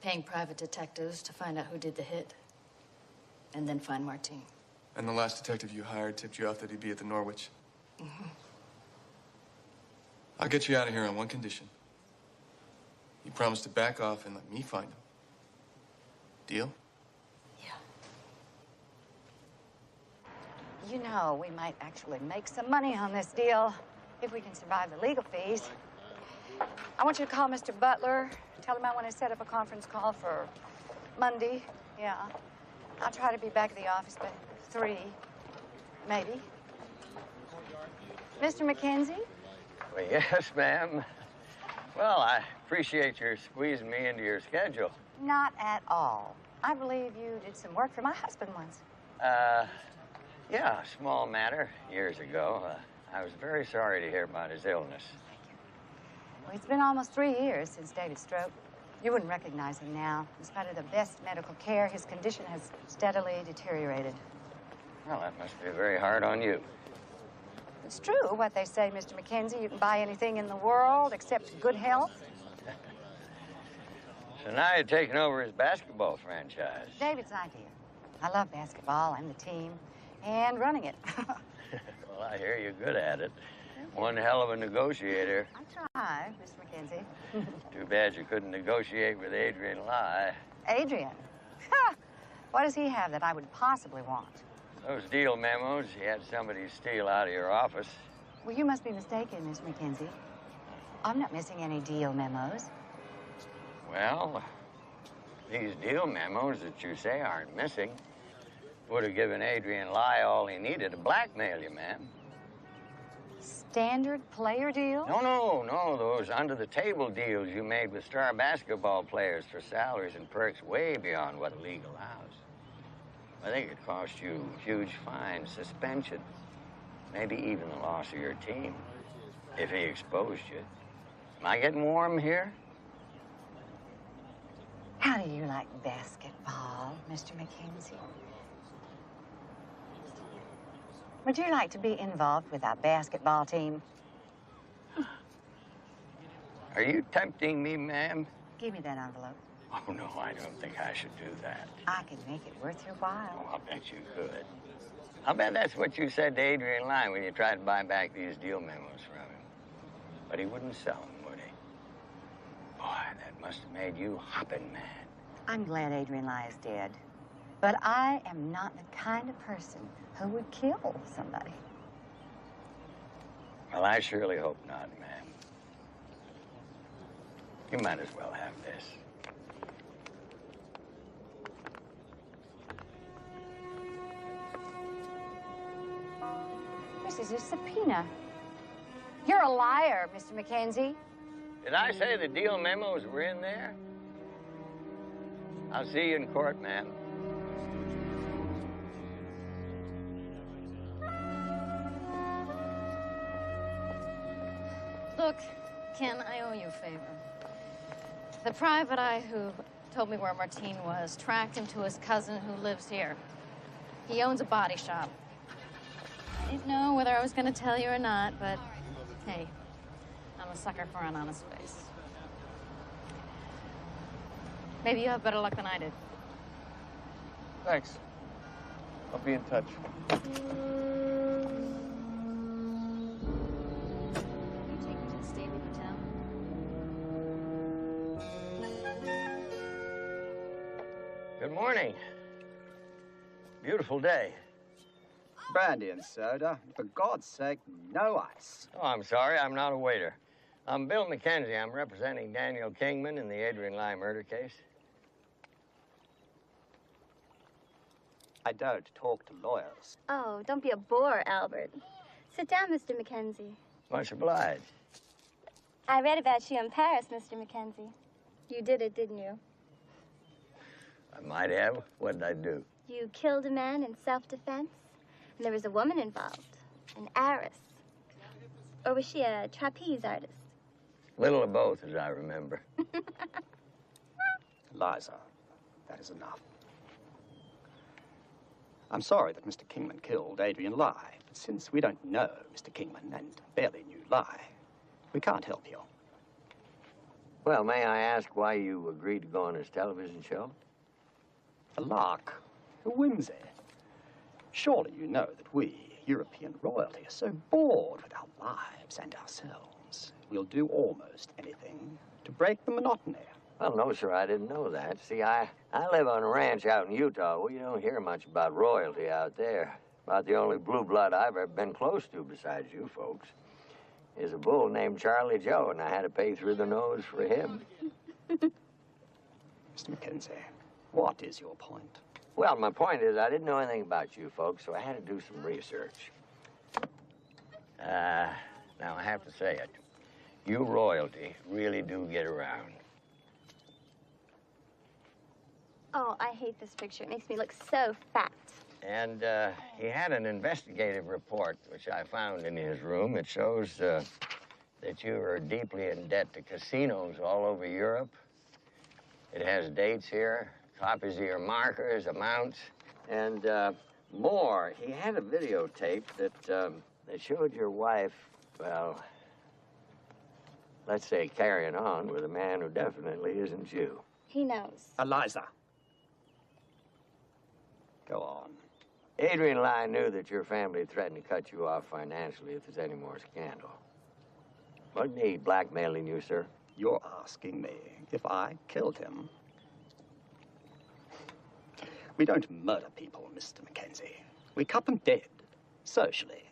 [SPEAKER 16] paying private detectives to find out who did the hit. And then find Martine.
[SPEAKER 2] And the last detective you hired tipped you off that he'd be at the Norwich?
[SPEAKER 16] Mm-hmm.
[SPEAKER 2] I'll get you out of here on one condition. You promise to back off and let me find him. Deal?
[SPEAKER 20] You know, we might actually make some money on this deal if we can survive the legal fees. I want you to call Mr. Butler. Tell him I want to set up a conference call for Monday. Yeah. I'll try to be back at the office by 3, maybe. Mr. McKenzie?
[SPEAKER 1] Well, yes, ma'am. Well, I appreciate your squeezing me into your schedule.
[SPEAKER 20] Not at all. I believe you did some work for my husband once.
[SPEAKER 1] Yeah, a small matter years ago. I was very sorry to hear about his illness.
[SPEAKER 20] Well, it's been almost 3 years since David's stroke. You wouldn't recognize him now. In spite of the best medical care, his condition has steadily deteriorated.
[SPEAKER 1] Well, that must be very hard on you.
[SPEAKER 20] It's true what they say, Mr. McKenzie. You can buy anything in the world except good health.
[SPEAKER 1] So now you're taking over his basketball franchise.
[SPEAKER 20] David's idea. I love basketball and the team and running it.
[SPEAKER 1] Well, I hear you're good at it. One hell of a negotiator.
[SPEAKER 20] I try, Mr. McKenzie.
[SPEAKER 1] Too bad you couldn't negotiate with Adrian Lai.
[SPEAKER 20] Adrian? Ha! What does he have that I would possibly want?
[SPEAKER 1] Those deal memos he had somebody steal out of your office.
[SPEAKER 20] Well, you must be mistaken, Mr. McKenzie. I'm not missing any deal memos.
[SPEAKER 1] Well, these deal memos that you say aren't missing would have given Adrian Lai all he needed to blackmail you, ma'am.
[SPEAKER 20] Standard player deal?
[SPEAKER 1] No. Those under-the-table deals you made with star basketball players for salaries and perks way beyond what the league allows. I think it cost you huge fines, suspension, maybe even the loss of your team, if he exposed you. Am I getting warm here?
[SPEAKER 20] How do you like basketball, Mr. McKenzie? Would you like to be involved with our basketball team?
[SPEAKER 1] Are you tempting me, ma'am?
[SPEAKER 20] Give me that envelope.
[SPEAKER 1] Oh, no, I don't think I should do that.
[SPEAKER 20] I can make it worth your while.
[SPEAKER 1] Oh, I'll bet you could. I'll bet that's what you said to Adrian Lai when you tried to buy back these deal memos from him. But he wouldn't sell them, would he? Boy, that must have made you hopping mad.
[SPEAKER 20] I'm glad Adrian Lai is dead. But I am not the kind of person who would kill somebody.
[SPEAKER 1] Well, I surely hope not, ma'am. You might as well have this.
[SPEAKER 20] This is a subpoena. You're a liar, Mr. McKenzie.
[SPEAKER 1] Did I say the deal memos were in there? I'll see you in court, ma'am.
[SPEAKER 16] Look, Ken, I owe you a favor. The private eye who told me where Martine was tracked him to his cousin who lives here. He owns a body shop. I didn't know whether I was going to tell you or not, but hey, I'm a sucker for an honest face. Maybe you have better luck than I did.
[SPEAKER 2] Thanks. I'll be in touch.
[SPEAKER 1] Good morning. Beautiful day.
[SPEAKER 21] Brandy and soda. For God's sake, no ice.
[SPEAKER 1] Oh, I'm sorry. I'm not a waiter. I'm Bill McKenzie. I'm representing Daniel Kingman in the Adrian Lai murder case.
[SPEAKER 21] I don't talk to lawyers.
[SPEAKER 4] Oh, don't be a bore, Albert. Sit down, Mr. Mackenzie.
[SPEAKER 1] Much obliged.
[SPEAKER 4] I read about you in Paris, Mr. Mackenzie. You did it, didn't you?
[SPEAKER 1] I might have. What did I do?
[SPEAKER 4] You killed a man in self-defense, and there was a woman involved, an heiress. Or was she a trapeze artist?
[SPEAKER 1] Little of both, as I remember.
[SPEAKER 21] Liza, that is enough. I'm sorry that Mr. Kingman killed Adrian Lai, but since we don't know Mr. Kingman and barely knew Lai, we can't help you.
[SPEAKER 1] Well, may I ask why you agreed to go on his television show?
[SPEAKER 21] A lark, a whimsy. Surely you know that we, European royalty, are so bored with our lives and ourselves. We'll do almost anything to break the monotony.
[SPEAKER 1] Well, no, sir, I didn't know that. See, I live on a ranch out in Utah. We don't hear much about royalty out there. About the only blue blood I've ever been close to besides you folks is a bull named Charlie Joe, and I had to pay through the nose for him.
[SPEAKER 21] Mr. Mackenzie, what is your point?
[SPEAKER 1] Well, my point is I didn't know anything about you folks, so I had to do some research. Now, I have to say it. You royalty really do get around.
[SPEAKER 4] Oh, I hate this picture. It makes me look so fat.
[SPEAKER 1] And he had an investigative report, which I found in his room. It shows that you are deeply in debt to casinos all over Europe. It has dates here, copies of your markers, amounts, and more. He had a videotape that showed your wife, well, let's say carrying on with a man who definitely isn't you.
[SPEAKER 4] He knows.
[SPEAKER 21] Eliza. Go on.
[SPEAKER 1] Adrian Lai knew that your family threatened to cut you off financially if there's any more scandal. Wasn't he blackmailing you, sir?
[SPEAKER 21] You're asking me if I killed him. We don't murder people, Mr. Mackenzie. We cut them dead, socially,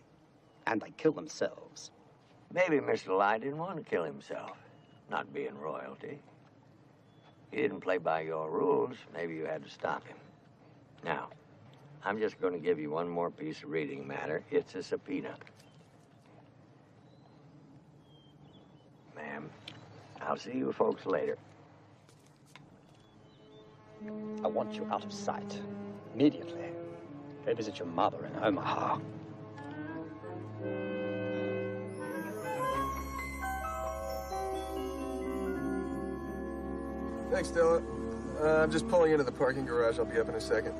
[SPEAKER 21] and they kill themselves.
[SPEAKER 1] Maybe Mr. Lai didn't want to kill himself, not being royalty. He didn't play by your rules. Maybe you had to stop him. Now, I'm just going to give you one more piece of reading matter. It's a subpoena. Ma'am, I'll see you folks later.
[SPEAKER 21] I want you out of sight. Immediately. Go visit your mother in Omaha.
[SPEAKER 2] Thanks, Stella. I'm just pulling into the parking garage. I'll be up in a second.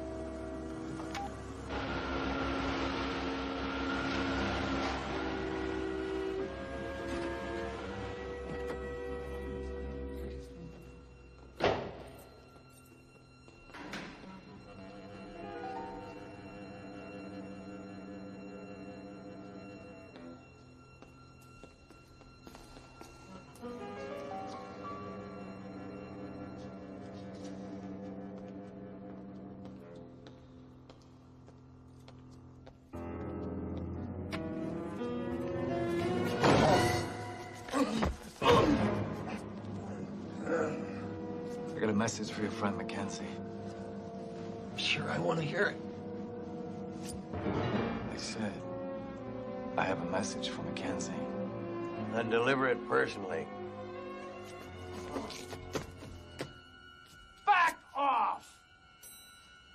[SPEAKER 3] I got a message for your friend Mackenzie.
[SPEAKER 11] Sure, I want to hear it.
[SPEAKER 3] I said, I have a message for Mackenzie.
[SPEAKER 1] Then deliver it personally.
[SPEAKER 11] Back off!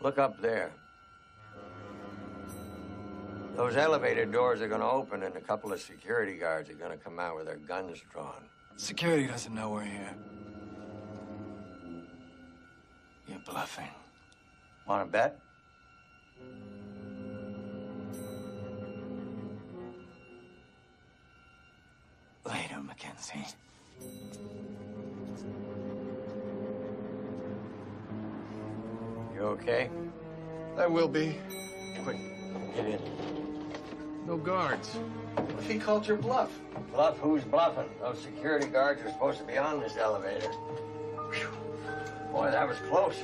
[SPEAKER 1] Look up there. Those elevator doors are going to open, and a couple of security guards are going to come out with their guns drawn.
[SPEAKER 3] Security doesn't know we're here. You're bluffing.
[SPEAKER 1] Want to bet?
[SPEAKER 3] Later, Mackenzie.
[SPEAKER 1] You okay?
[SPEAKER 2] I will be.
[SPEAKER 1] Quick, get in.
[SPEAKER 2] No guards. What if he called your bluff?
[SPEAKER 1] Bluff? Who's bluffing? Those security guards are supposed to be on this elevator. Whew. Boy, that was close.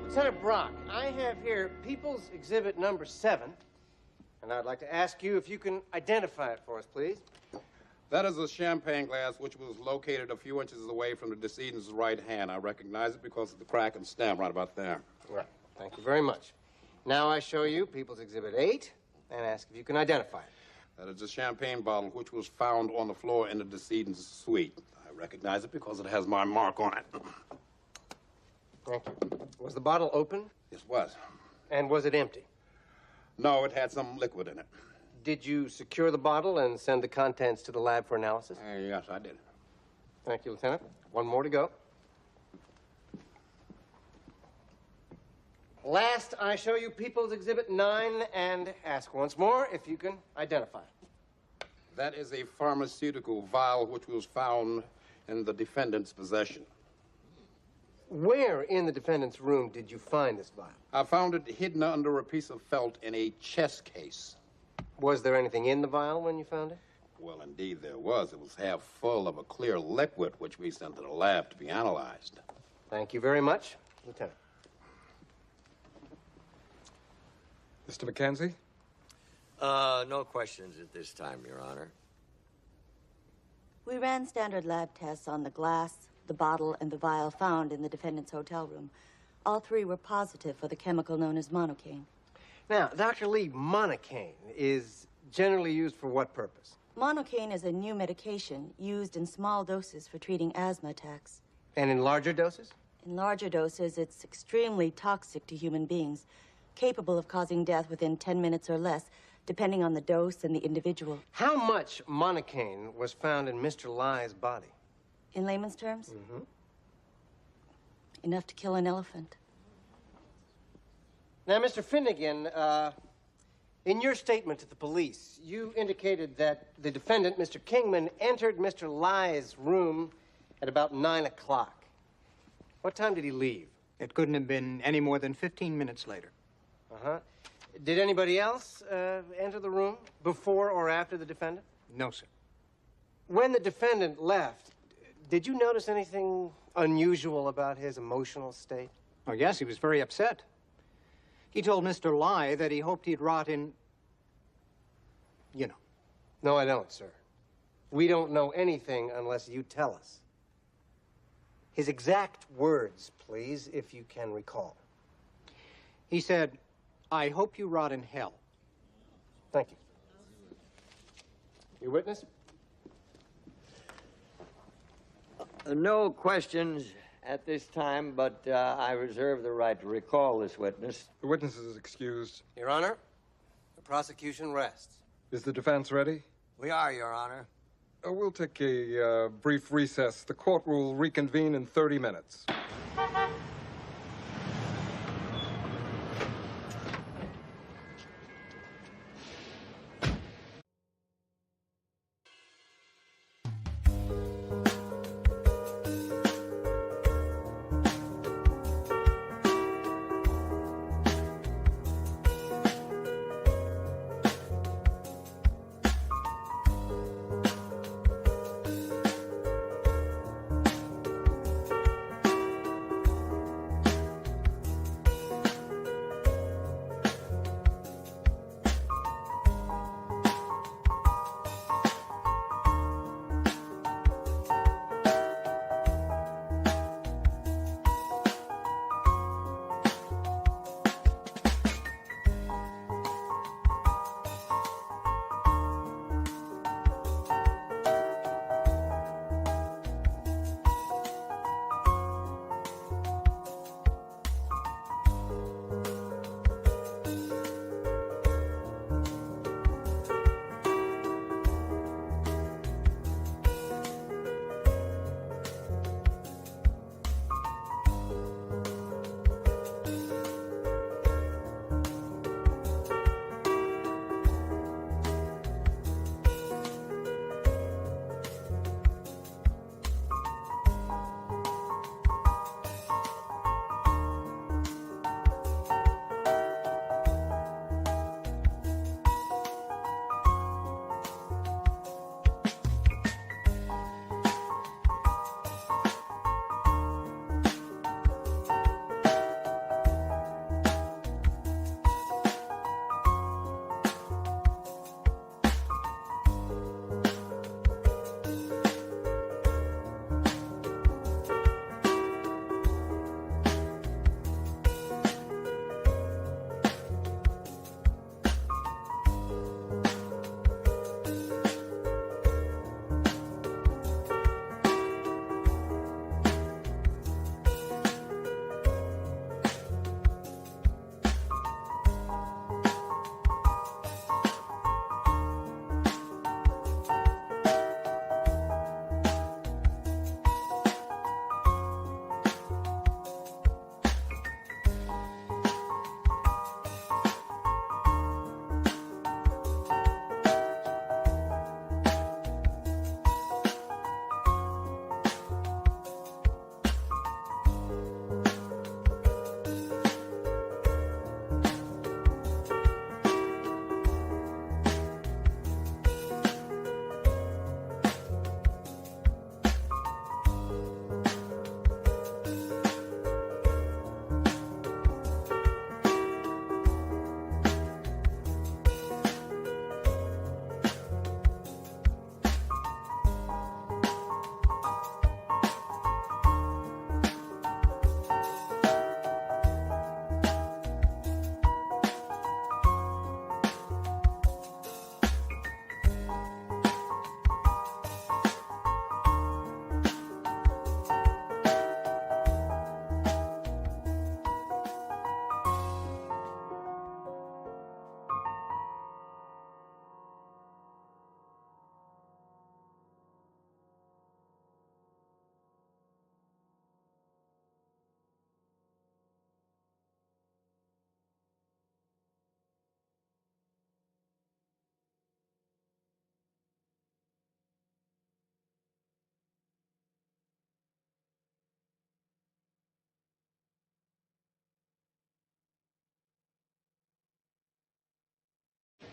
[SPEAKER 22] Lieutenant Brock, I have here People's Exhibit number 7, and I'd like to ask you if you can identify it for us, please.
[SPEAKER 7] That is a champagne glass which was located a few inches away from the decedent's right hand. I recognize it because of the crack and stamp right about there.
[SPEAKER 22] Right. Thank you very much. Now I show you People's Exhibit 8 and ask if you can identify it.
[SPEAKER 7] That is a champagne bottle which was found on the floor in the decedent's suite. I recognize it because it has my mark on it.
[SPEAKER 22] Thank you. Was the bottle open?
[SPEAKER 7] Yes, it was.
[SPEAKER 22] And was it empty?
[SPEAKER 7] No, it had some liquid in it.
[SPEAKER 22] Did you secure the bottle and send the contents to the lab for analysis?
[SPEAKER 7] Yes, I did.
[SPEAKER 22] Thank you, Lieutenant. One more to go. Last, I show you People's Exhibit 9 and ask once more if you can identify it.
[SPEAKER 7] That is a pharmaceutical vial which was found in the defendant's possession.
[SPEAKER 22] Where in the defendant's room did you find this vial?
[SPEAKER 7] I found it hidden under a piece of felt in a chess case.
[SPEAKER 22] Was there anything in the vial when you found it?
[SPEAKER 7] Well, indeed there was. It was half full of a clear liquid which we sent to the lab to be analyzed.
[SPEAKER 22] Thank you very much, Lieutenant.
[SPEAKER 2] Mr. Mackenzie?
[SPEAKER 1] No questions at this time, Your Honor.
[SPEAKER 6] We ran standard lab tests on the glass, the bottle, and the vial found in the defendant's hotel room. All three were positive for the chemical known as monocaine.
[SPEAKER 22] Now, Dr. Lee, monocaine is generally used for what purpose?
[SPEAKER 6] Monocaine is a new medication used in small doses for treating asthma attacks.
[SPEAKER 22] And in larger doses?
[SPEAKER 6] In larger doses, it's extremely toxic to human beings, capable of causing death within 10 minutes or less, depending on the dose and the individual.
[SPEAKER 22] How much monocaine was found in Mr. Lye's body?
[SPEAKER 6] In layman's terms?
[SPEAKER 22] Mm-hmm.
[SPEAKER 6] Enough to kill an elephant.
[SPEAKER 22] Now, Mr. Finnegan, in your statement to the police, you indicated that the defendant, Mr. Kingman, entered Mr. Lye's room at about 9 o'clock. What time did he leave?
[SPEAKER 9] It couldn't have been any more than 15 minutes later.
[SPEAKER 22] Uh-huh. Did anybody else enter the room before or after the defendant?
[SPEAKER 9] No, sir.
[SPEAKER 22] When the defendant left, did you notice anything unusual about his emotional state?
[SPEAKER 9] Oh, yes, he was very upset. He told Mr. Lye that he hoped he'd rot in, you know.
[SPEAKER 22] No, I don't, sir. We don't know anything unless you tell us. His exact words, please, if you can recall.
[SPEAKER 9] He said, "I hope you rot in hell."
[SPEAKER 22] Thank you. Your witness?
[SPEAKER 1] No questions at this time, but I reserve the right to recall this witness.
[SPEAKER 2] The witness is excused.
[SPEAKER 22] Your Honor, the prosecution rests.
[SPEAKER 2] Is the defense ready?
[SPEAKER 1] We are, Your Honor.
[SPEAKER 2] We'll take a brief recess. The court will reconvene in 30 minutes.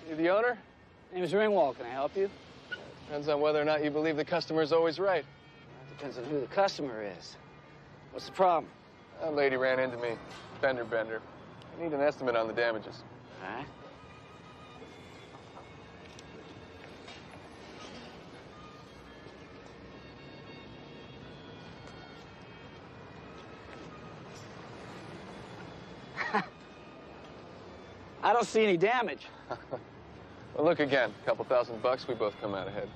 [SPEAKER 2] You the owner?
[SPEAKER 11] Name's Ringwald. Can I help you?
[SPEAKER 2] Depends on whether or not you believe the customer's always right.
[SPEAKER 11] Depends on who the customer is. What's the problem?
[SPEAKER 2] That lady ran into me. Bender. I need an estimate on the damages.
[SPEAKER 11] Huh? I don't see any damage.
[SPEAKER 2] Well, look again. A couple $1,000, we both come out ahead.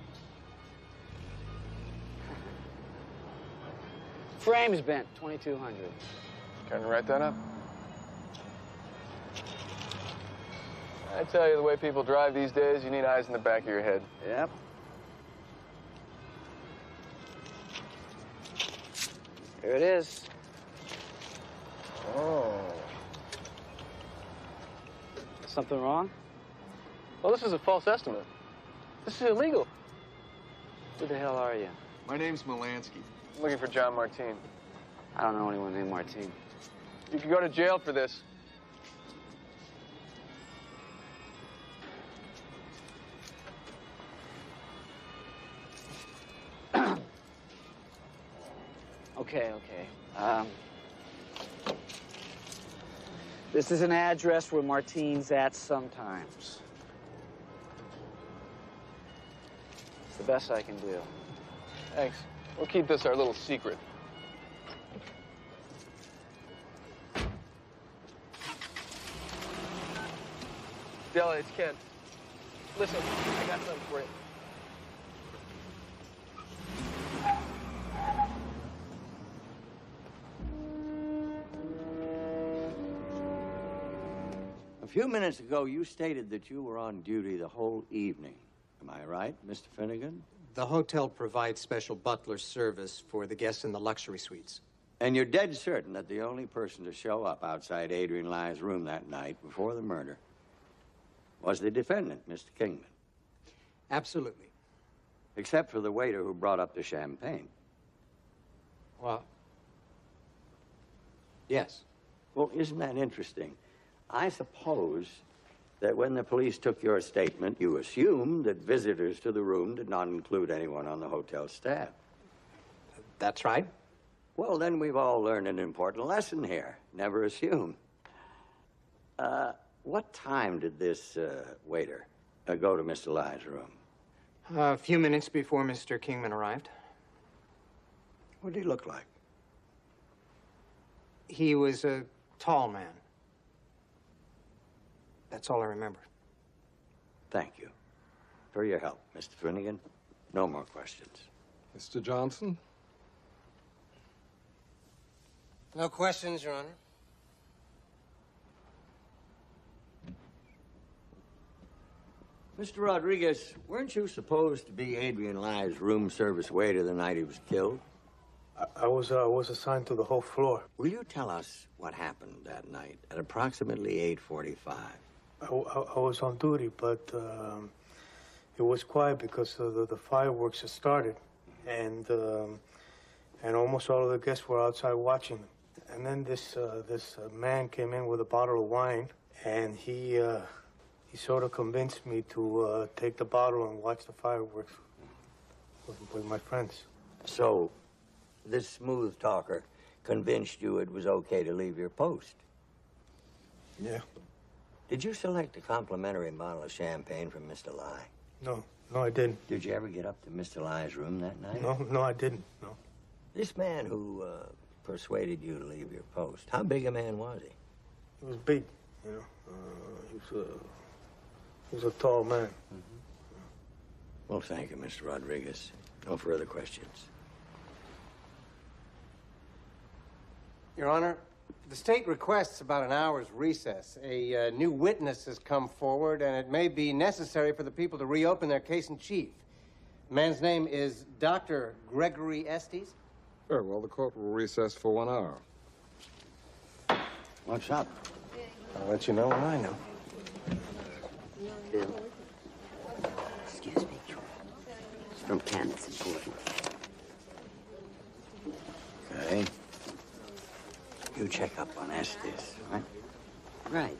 [SPEAKER 11] Frame's bent, $2,200.
[SPEAKER 2] Can you write that up? I tell you, the way people drive these days, you need eyes in the back of your head.
[SPEAKER 11] Yep. Here it is.
[SPEAKER 2] Oh.
[SPEAKER 11] Something wrong?
[SPEAKER 2] Well, this is a false estimate. This is illegal.
[SPEAKER 11] Who the hell are you?
[SPEAKER 2] My name's Molansky. I'm looking for John Martine.
[SPEAKER 11] I don't know anyone named Martine.
[SPEAKER 2] You could go to jail for this.
[SPEAKER 11] Okay. This is an address where Martine's at sometimes. It's the best I can do.
[SPEAKER 2] Thanks. We'll keep this our little secret. Della, it's Ken. Listen, I got something for you.
[SPEAKER 1] A few minutes ago, you stated that you were on duty the whole evening. Am I right, Mr. Finnegan?
[SPEAKER 9] The hotel provides special butler service for the guests in the luxury suites.
[SPEAKER 1] And you're dead certain that the only person to show up outside Adrian Ly's room that night before the murder was the defendant, Mr. Kingman?
[SPEAKER 9] Absolutely.
[SPEAKER 1] Except for the waiter who brought up the champagne.
[SPEAKER 9] Well, yes.
[SPEAKER 1] Well, isn't that interesting? I suppose that when the police took your statement, you assumed that visitors to the room did not include anyone on the hotel staff.
[SPEAKER 9] That's right.
[SPEAKER 1] Well, then we've all learned an important lesson here. Never assume. What time did this waiter go to Mr. Ly's room?
[SPEAKER 9] A few minutes before Mr. Kingman arrived.
[SPEAKER 1] What did he look like?
[SPEAKER 9] He was a tall man. That's all I remember.
[SPEAKER 1] Thank you for your help, Mr. Finnegan. No more questions.
[SPEAKER 5] Mr. Johnson?
[SPEAKER 22] No questions, Your Honor.
[SPEAKER 1] Mr. Rodriguez, weren't you supposed to be Adrian Ly's room service waiter the night he was killed?
[SPEAKER 5] I was assigned to the whole floor.
[SPEAKER 1] Will you tell us what happened that night at approximately 8:45?
[SPEAKER 5] I was on duty, but it was quiet because the fireworks had started, and almost all of the guests were outside watching them. And then this man came in with a bottle of wine, and he sort of convinced me to take the bottle and watch the fireworks with my friends.
[SPEAKER 1] So, this smooth talker convinced you it was okay to leave your post?
[SPEAKER 5] Yeah.
[SPEAKER 1] Did you select a complimentary bottle of champagne from Mr. Ly?
[SPEAKER 5] No, I didn't.
[SPEAKER 1] Did you ever get up to Mr. Ly's room that night?
[SPEAKER 5] No, I didn't, no.
[SPEAKER 1] This man who persuaded you to leave your post, how big a man was he?
[SPEAKER 5] He was big, you know. He was a tall man.
[SPEAKER 1] Mm-hmm. Well, thank you, Mr. Rodriguez. No further questions.
[SPEAKER 22] Your Honor, the state requests about an hour's recess. A new witness has come forward, and it may be necessary for the people to reopen their case in chief. The man's name is Dr. Gregory Estes.
[SPEAKER 5] Very well, the court will recess for 1 hour.
[SPEAKER 1] What's up?
[SPEAKER 22] I'll let you know when I know.
[SPEAKER 13] Bill, excuse me. It's from Ken. It's important.
[SPEAKER 1] Okay. You check up on Estes, right?
[SPEAKER 13] Right.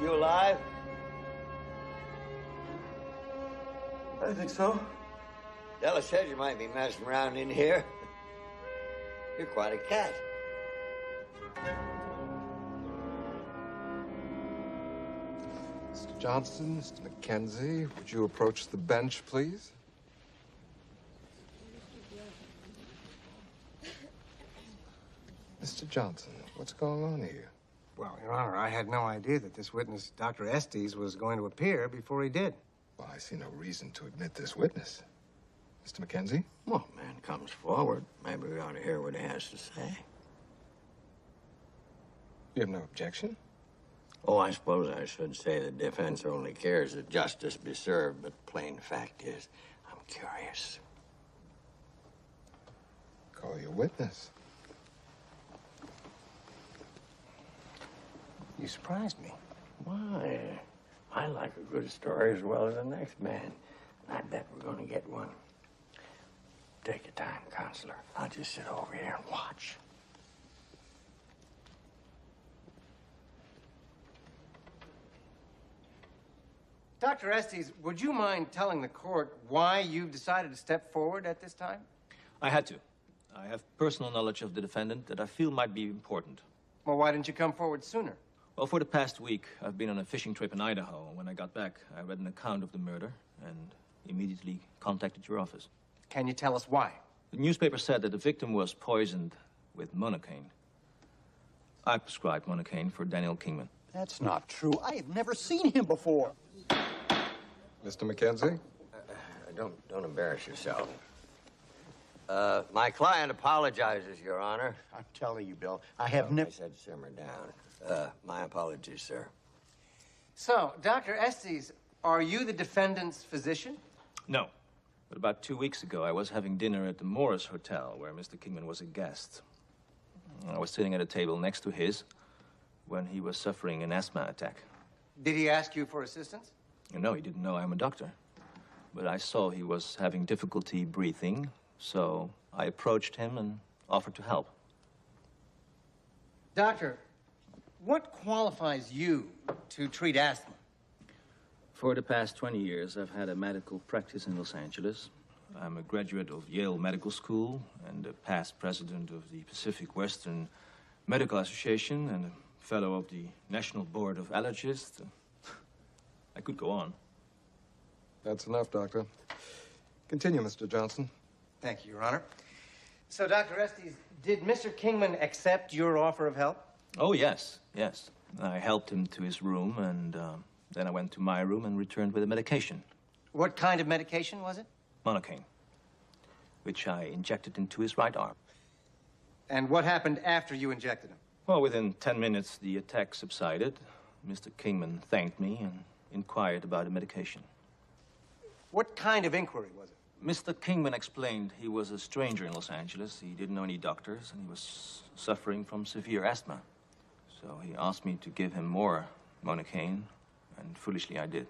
[SPEAKER 1] You alive?
[SPEAKER 2] I think so.
[SPEAKER 1] Della said you might be messing around in here. You're quite a cat.
[SPEAKER 10] Mr. Johnson, Mr. Mackenzie, would you approach the bench, please? Mr. Johnson, what's going on here?
[SPEAKER 3] Well, Your Honor, I had no idea that this witness, Dr. Estes, was going to appear before he did.
[SPEAKER 10] Well, I see no reason to admit this witness. Mr. Mackenzie?
[SPEAKER 14] Well, man comes forward. Maybe we ought to hear what he has to say.
[SPEAKER 10] You have no objection?
[SPEAKER 14] Oh, I suppose I should say the defense only cares that justice be served, but plain fact is, I'm curious.
[SPEAKER 10] Call your witness.
[SPEAKER 3] You surprised me.
[SPEAKER 14] Why? I like a good story as well as the next man. I bet we're going to get one. Take your time, Counselor. I'll just sit over here and watch.
[SPEAKER 3] Dr. Estes, would you mind telling the court why you've decided to step forward at this time?
[SPEAKER 12] I had to. I have personal knowledge of the defendant that I feel might be important.
[SPEAKER 3] Well, why didn't you come forward sooner?
[SPEAKER 12] Well, for the past week, I've been on a fishing trip in Idaho. When I got back, I read an account of the murder and immediately contacted your office.
[SPEAKER 3] Can you tell us why?
[SPEAKER 12] The newspaper said that the victim was poisoned with monocaine. I prescribed monocaine for Daniel Kingman.
[SPEAKER 23] That's not true. I have never seen him before.
[SPEAKER 10] Mr. Mackenzie?
[SPEAKER 1] Don't embarrass yourself. My client apologizes, Your Honor.
[SPEAKER 23] I'm telling you, Bill, I have never...
[SPEAKER 1] I said simmer down. My apologies, sir.
[SPEAKER 3] So, Dr. Estes, are you the defendant's physician?
[SPEAKER 12] No. But about 2 weeks ago, I was having dinner at the Morris Hotel, where Mr. Kingman was a guest. I was sitting at a table next to his when he was suffering an asthma attack.
[SPEAKER 3] Did he ask you for assistance?
[SPEAKER 12] No, he didn't know I'm a doctor. But I saw he was having difficulty breathing, so I approached him and offered to help.
[SPEAKER 3] Doctor, what qualifies you to treat asthma?
[SPEAKER 12] For the past 20 years, I've had a medical practice in Los Angeles. I'm a graduate of Yale Medical School and a past president of the Pacific Western Medical Association and a fellow of the National Board of Allergists. I could go on.
[SPEAKER 10] That's enough, Doctor. Continue, Mr. Johnson.
[SPEAKER 3] Thank you, Your Honor. So, Dr. Estes, did Mr. Kingman accept your offer of help?
[SPEAKER 12] Oh, yes, yes. I helped him to his room, and then I went to my room and returned with a medication.
[SPEAKER 3] What kind of medication was it?
[SPEAKER 12] Monocaine, which I injected into his right arm.
[SPEAKER 3] And what happened after you injected him?
[SPEAKER 12] Well, within 10 minutes, the attack subsided. Mr. Kingman thanked me and inquired about the medication.
[SPEAKER 3] What kind of inquiry was it?
[SPEAKER 12] Mr. Kingman explained he was a stranger in Los Angeles. He didn't know any doctors, and he was suffering from severe asthma. So he asked me to give him more monocaine, and foolishly I did.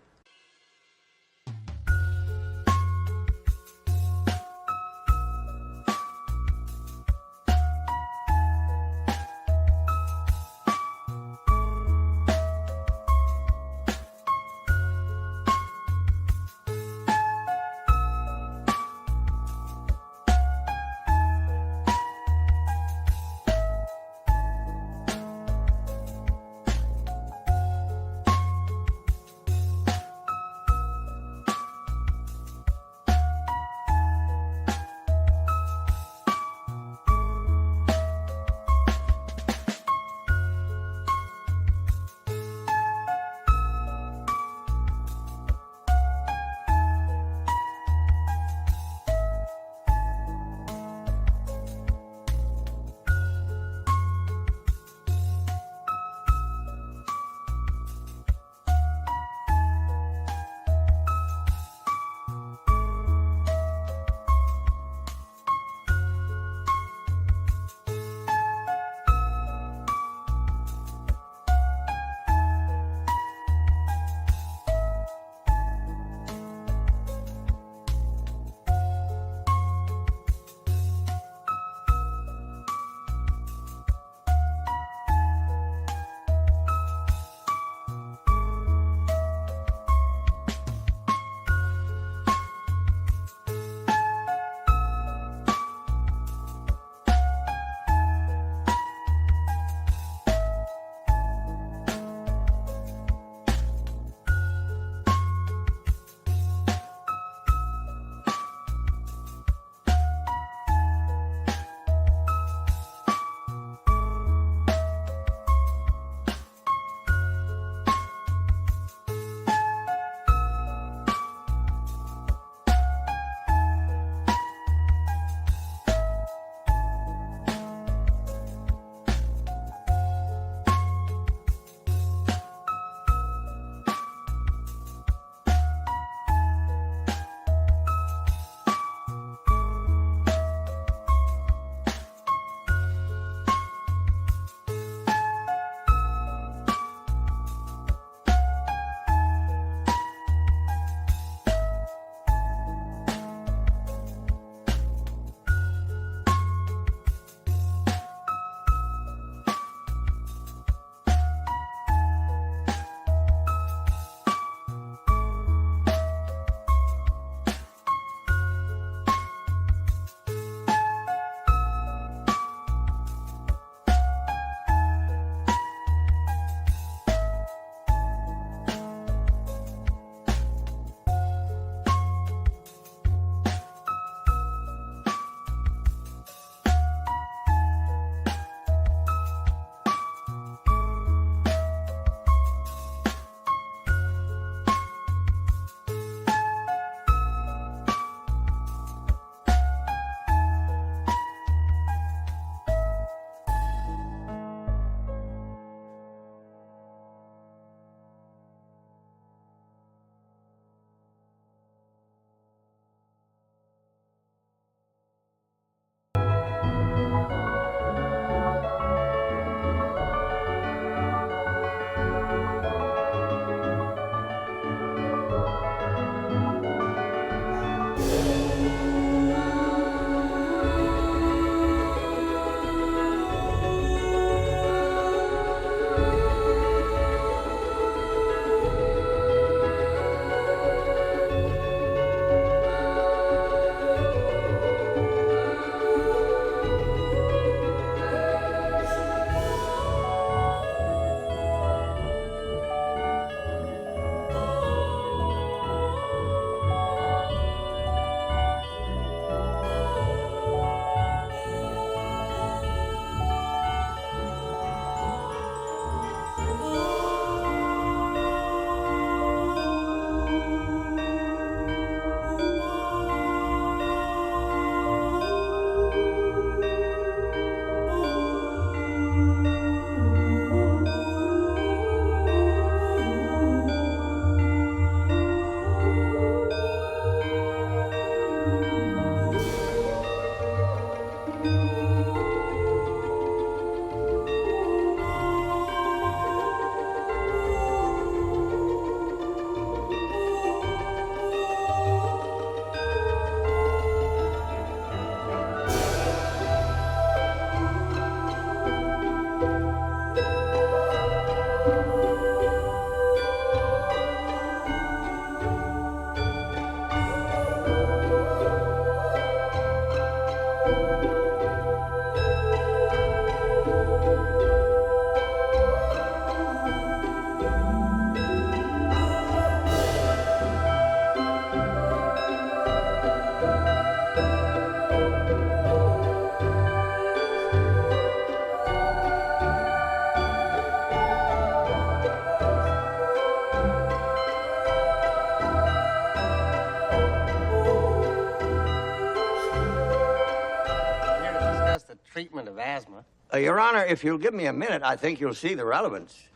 [SPEAKER 22] treatment of asthma.
[SPEAKER 1] Your Honor, if you'll give me a minute, I think you'll see the relevance.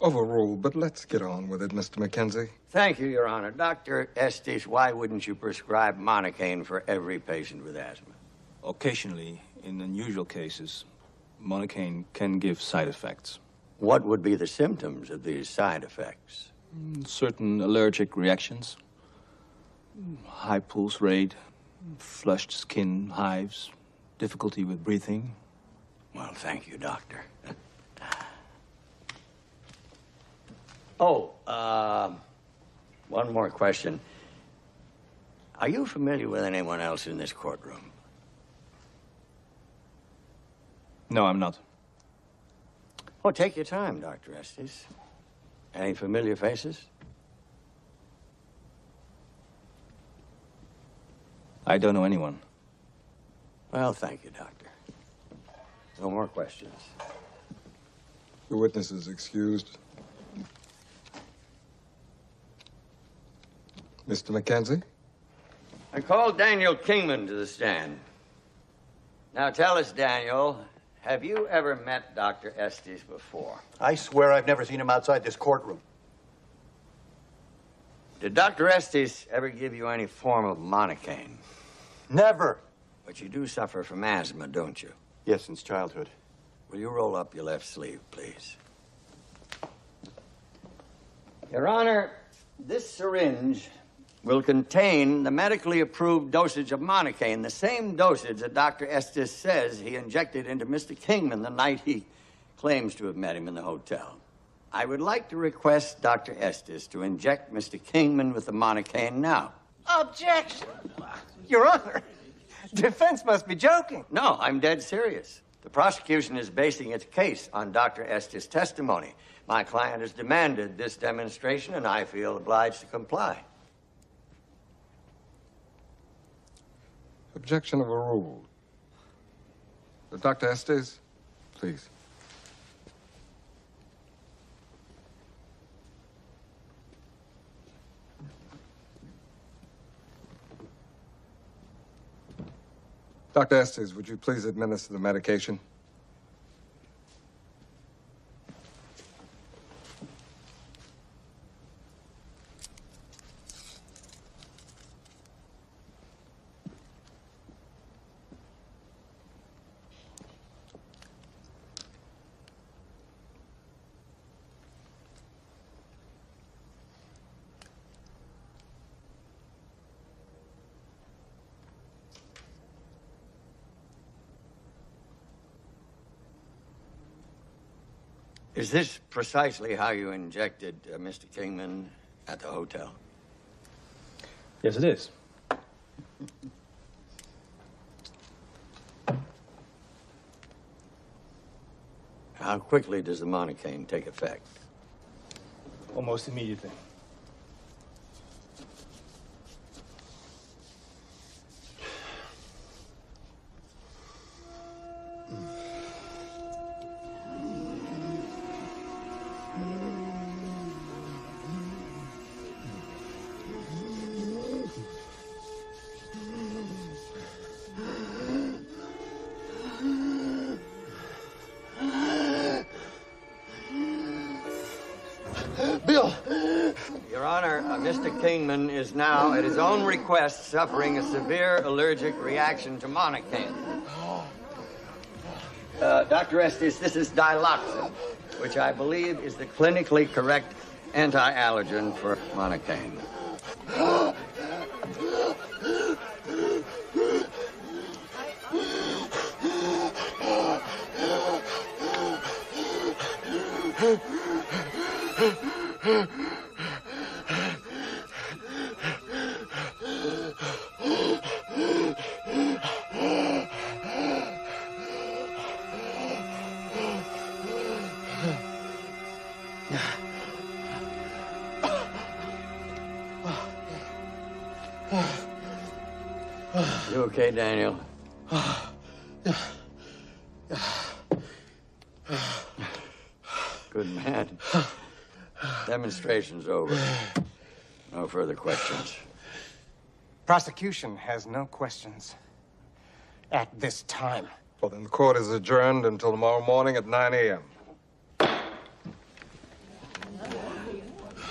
[SPEAKER 10] Overruled, but let's get on with it, Mr. Mackenzie.
[SPEAKER 1] Thank you, Your Honor. Dr. Estes, why wouldn't you prescribe Monocaine for every patient with asthma?
[SPEAKER 12] Occasionally, in unusual cases, Monocaine can give side effects.
[SPEAKER 1] What would be the symptoms of these side effects?
[SPEAKER 12] Certain allergic reactions, high pulse rate, flushed skin, hives, difficulty with breathing.
[SPEAKER 1] Well, thank you, Doctor. Oh, one more question. Are you familiar with anyone else in this courtroom?
[SPEAKER 12] No, I'm not.
[SPEAKER 1] Oh, take your time, Dr. Estes. Any familiar faces?
[SPEAKER 12] I don't know anyone.
[SPEAKER 1] Well, thank you, Doctor. No more questions.
[SPEAKER 10] The witness is excused. Mr. Mackenzie?
[SPEAKER 1] I called Daniel Kingman to the stand. Now tell us, Daniel, have you ever met Dr. Estes before?
[SPEAKER 23] I swear I've never seen him outside this courtroom.
[SPEAKER 1] Did Dr. Estes ever give you any form of Monocaine?
[SPEAKER 23] Never.
[SPEAKER 1] But you do suffer from asthma, don't you?
[SPEAKER 23] Yes, since childhood.
[SPEAKER 1] Will you roll up your left sleeve, please? Your Honor, this syringe will contain the medically approved dosage of Monocaine, the same dosage that Dr. Estes says he injected into Mr. Kingman the night he claims to have met him in the hotel. I would like to request Dr. Estes to inject Mr. Kingman with the Monocaine now.
[SPEAKER 22] Objection! Your Honor, defense must be joking.
[SPEAKER 1] No, I'm dead serious. The prosecution is basing its case on Dr. Estes' testimony. My client has demanded this demonstration, and I feel obliged to comply.
[SPEAKER 10] Objection overruled. Dr. Estes, please. Dr. Estes, would you please administer the medication?
[SPEAKER 1] Is this precisely how you injected Mr. Kingman at the hotel?
[SPEAKER 12] Yes, it is.
[SPEAKER 1] How quickly does the Monocaine take effect?
[SPEAKER 12] Almost immediately.
[SPEAKER 1] Bill! Your Honor, Mr. Kingman is now, at his own request, suffering a severe allergic reaction to Monocaine. Dr. Estes, this is diloxin, which I believe is the clinically correct anti-allergen for Monocaine. You okay, Daniel? Good man. Demonstration's over. No further questions.
[SPEAKER 22] Prosecution has no questions at this time.
[SPEAKER 8] Well, then the court is adjourned until tomorrow morning at 9 a.m.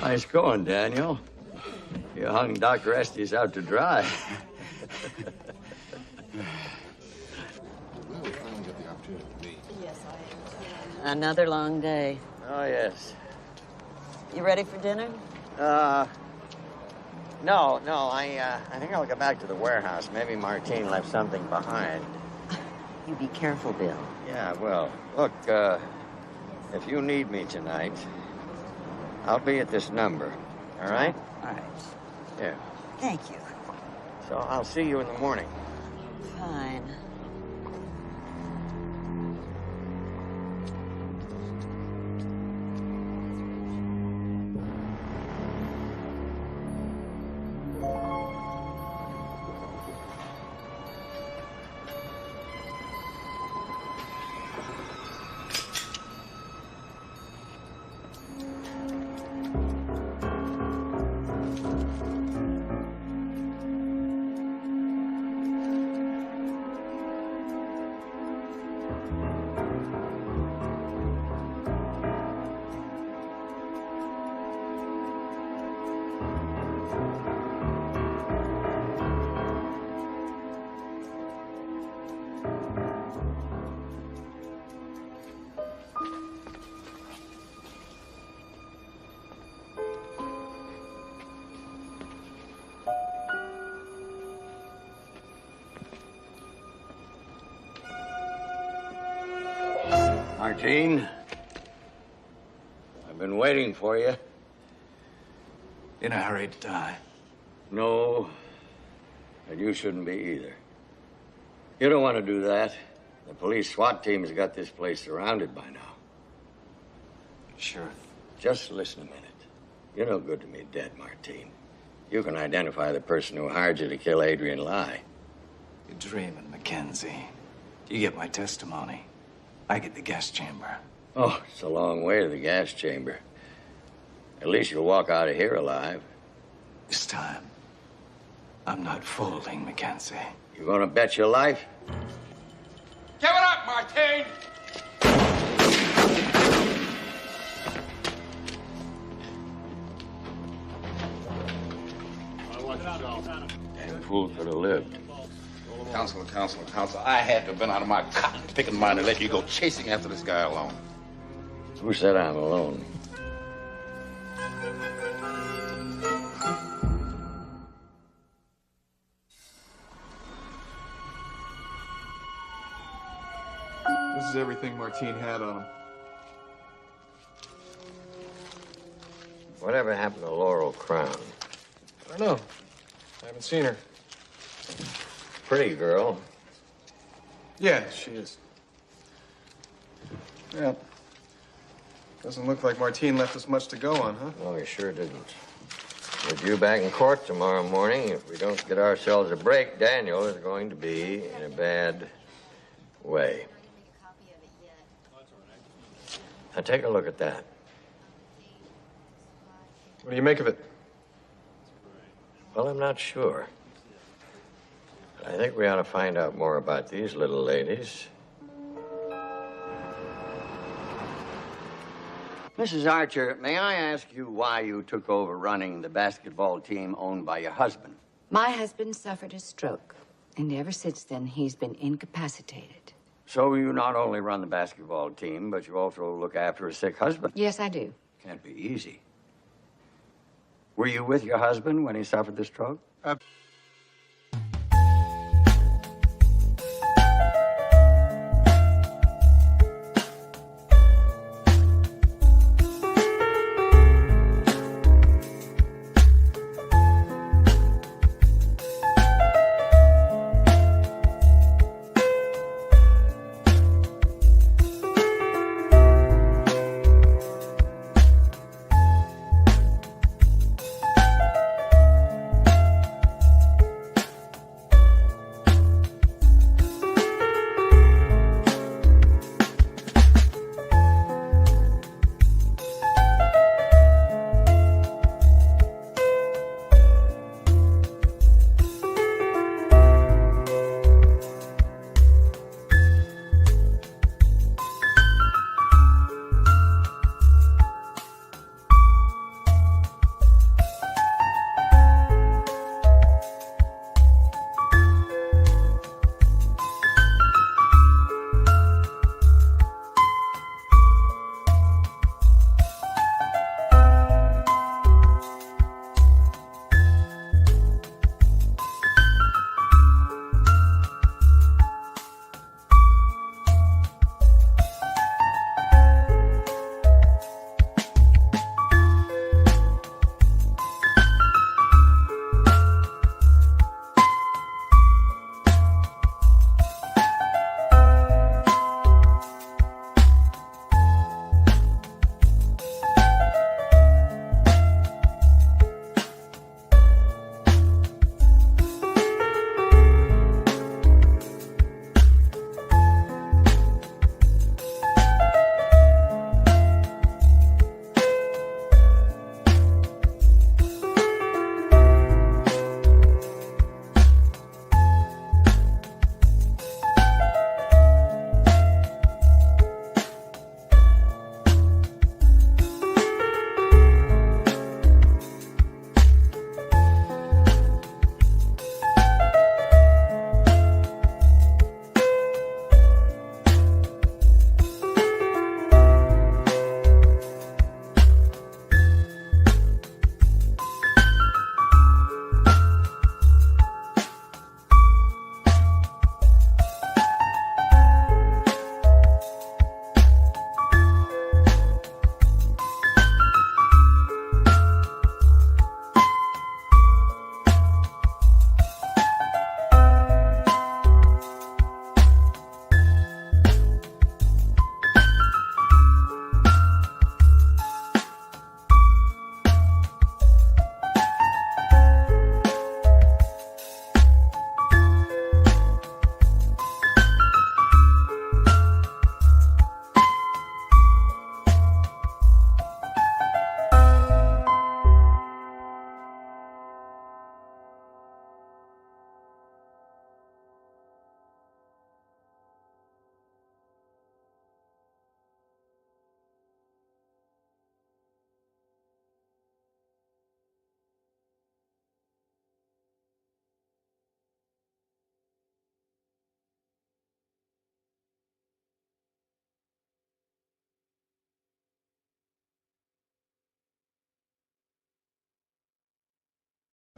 [SPEAKER 1] Nice going, Daniel. You hung Dr. Estes out to dry.
[SPEAKER 6] Another long day.
[SPEAKER 1] Oh, yes.
[SPEAKER 6] You ready for dinner?
[SPEAKER 1] No. I think I'll go back to the warehouse. Maybe Martine left something behind.
[SPEAKER 13] You be careful, Bill.
[SPEAKER 1] Yeah, well, look, if you need me tonight, I'll be at this number. All right?
[SPEAKER 13] All right.
[SPEAKER 1] Yeah.
[SPEAKER 6] Thank you.
[SPEAKER 1] So I'll see you in the morning.
[SPEAKER 6] Fine.
[SPEAKER 1] Martine, I've been waiting for you.
[SPEAKER 15] In a hurry to die?
[SPEAKER 1] No, and you shouldn't be either. You don't want to do that. The police SWAT team has got this place surrounded by now.
[SPEAKER 15] Sure.
[SPEAKER 1] Just listen a minute. You're no good to me dead, Martine. You can identify the person who hired you to kill Adrian Lai.
[SPEAKER 15] You're dreaming, Mackenzie. You get my testimony. I get the gas chamber.
[SPEAKER 1] Oh, it's a long way to the gas chamber. At least you'll walk out of here alive.
[SPEAKER 15] This time, I'm not folding, Mackenzie.
[SPEAKER 1] You gonna bet your life?
[SPEAKER 7] Give it up, Martine!
[SPEAKER 1] Damn fool could have lived.
[SPEAKER 7] Counselor, I had to have been out of my cotton picking mind to let you go chasing after this guy alone.
[SPEAKER 1] Who said I'm alone?
[SPEAKER 2] This is everything Martine had on him.
[SPEAKER 1] Whatever happened to Laurel Crown?
[SPEAKER 2] I don't know. I haven't seen her.
[SPEAKER 1] Pretty girl.
[SPEAKER 2] Yeah, she is. Yeah. Doesn't look like Martine left us much to go on, huh?
[SPEAKER 1] No, he sure didn't. With you back in court tomorrow morning, if we don't get ourselves a break, Daniel is going to be in a bad way. Now take a look at that.
[SPEAKER 2] What do you make of it?
[SPEAKER 1] Well, I'm not sure. I think we ought to find out more about these little ladies. Mrs. Archer, may I ask you why you took over running the basketball team owned by your husband?
[SPEAKER 13] My husband suffered a stroke, and ever since then, he's been incapacitated.
[SPEAKER 1] So you not only run the basketball team, but you also look after a sick husband?
[SPEAKER 13] Yes, I do.
[SPEAKER 1] Can't be easy. Were you with your husband when he suffered the stroke?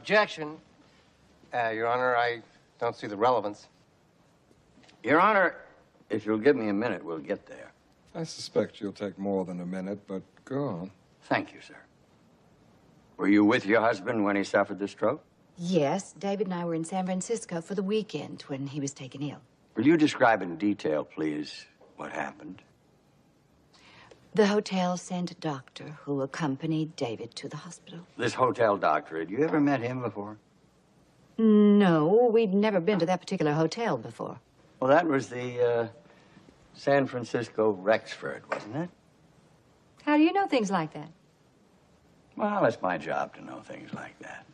[SPEAKER 22] Objection. Your Honor, I don't see the relevance.
[SPEAKER 14] Your Honor, if you'll give me a minute, we'll get there.
[SPEAKER 8] I suspect you'll take more than a minute, but go on.
[SPEAKER 14] Thank you, sir. Were you with your husband when he suffered the stroke?
[SPEAKER 17] Yes, David and I were in San Francisco for the weekend when he was taken ill.
[SPEAKER 14] Will you describe in detail, please, what happened?
[SPEAKER 17] The hotel sent a doctor who accompanied David to the hospital.
[SPEAKER 14] This hotel doctor, had you ever met him before?
[SPEAKER 17] No, we'd never been to that particular hotel before.
[SPEAKER 14] Well, that was the San Francisco Rexford, wasn't it?
[SPEAKER 17] How do you know things like that?
[SPEAKER 14] Well, it's my job to know things like that.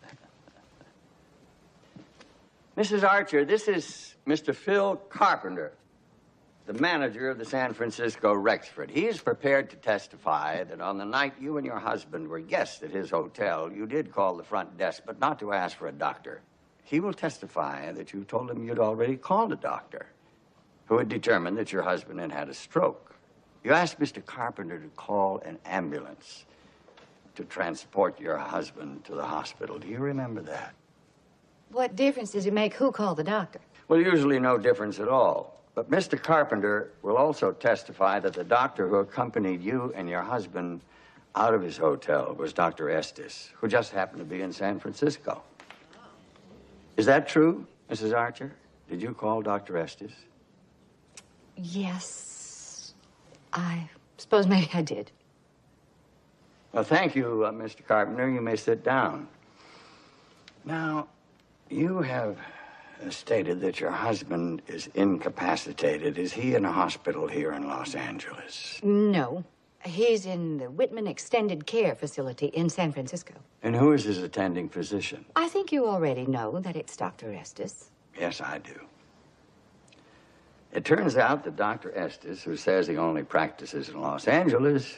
[SPEAKER 14] Mrs. Archer, this is Mr. Phil Carpenter, the manager of the San Francisco Rexford. He is prepared to testify that on the night you and your husband were guests at his hotel, you did call the front desk, but not to ask for a doctor. He will testify that you told him you'd already called a doctor who had determined that your husband had had a stroke. You asked Mr. Carpenter to call an ambulance to transport your husband to the hospital. Do you remember that?
[SPEAKER 17] What difference does it make who called the doctor?
[SPEAKER 14] Well, usually no difference at all. But Mr. Carpenter will also testify that the doctor who accompanied you and your husband out of his hotel was Dr. Estes, who just happened to be in San Francisco. Is that true, Mrs. Archer? Did you call Dr. Estes?
[SPEAKER 17] Yes, I suppose maybe I did.
[SPEAKER 14] Well, thank you, Mr. Carpenter. You may sit down. Now, you have stated that your husband is incapacitated. Is he in a hospital here in Los Angeles?
[SPEAKER 17] No, he's in the Whitman Extended Care Facility in San Francisco.
[SPEAKER 14] And who is his attending physician?
[SPEAKER 17] I think you already know that it's Dr. Estes.
[SPEAKER 14] Yes, I do. It turns out that Dr. Estes, who says he only practices in Los Angeles,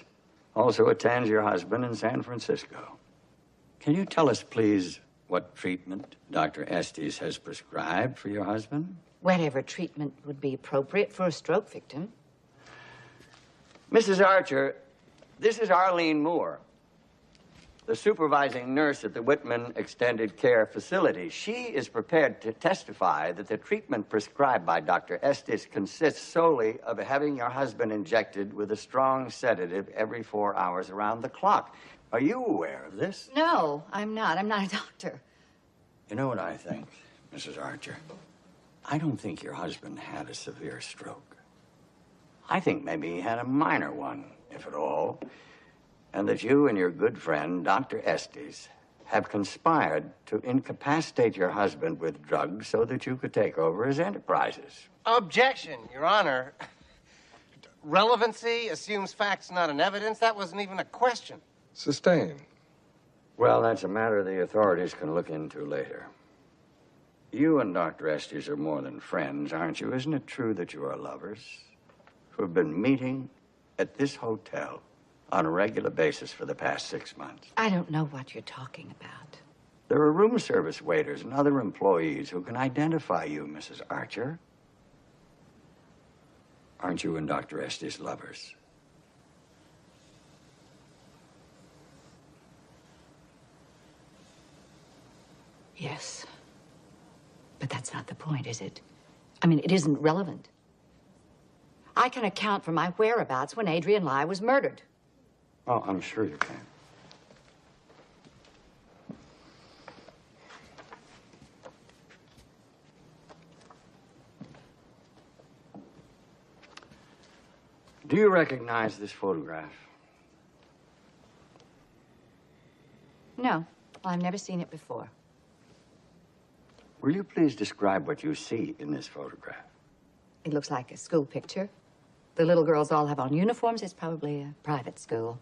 [SPEAKER 14] also attends your husband in San Francisco. Can you tell us, please, what treatment Dr. Estes has prescribed for your husband?
[SPEAKER 17] Whatever treatment would be appropriate for a stroke victim.
[SPEAKER 14] Mrs. Archer, this is Arlene Moore, the supervising nurse at the Whitman Extended Care Facility. She is prepared to testify that the treatment prescribed by Dr. Estes consists solely of having your husband injected with a strong sedative every 4 hours around the clock. Are you aware of this?
[SPEAKER 17] No, I'm not. I'm not a doctor.
[SPEAKER 14] You know what I think, Mrs. Archer? I don't think your husband had a severe stroke. I think maybe he had a minor one, if at all, and that you and your good friend, Dr. Estes, have conspired to incapacitate your husband with drugs so that you could take over his enterprises.
[SPEAKER 22] Objection, Your Honor. Relevancy assumes facts, not an evidence. That wasn't even a question.
[SPEAKER 8] Sustained.
[SPEAKER 14] Well, that's a matter the authorities can look into later. You and Dr. Estes are more than friends, aren't you? Isn't it true that you are lovers who have been meeting at this hotel on a regular basis for the past 6 months?
[SPEAKER 17] I don't know what you're talking about.
[SPEAKER 14] There are room service waiters and other employees who can identify you, Mrs. Archer. Aren't you and Dr. Estes lovers?
[SPEAKER 17] Yes. But that's not the point, is it? I mean, it isn't relevant. I can account for my whereabouts when Adrian Lai was murdered.
[SPEAKER 14] Oh, I'm sure you can. Do you recognize this photograph?
[SPEAKER 17] No. Well, I've never seen it before.
[SPEAKER 14] Will you please describe what you see in this photograph?
[SPEAKER 17] It looks like a school picture. The little girls all have on uniforms. It's probably a private school.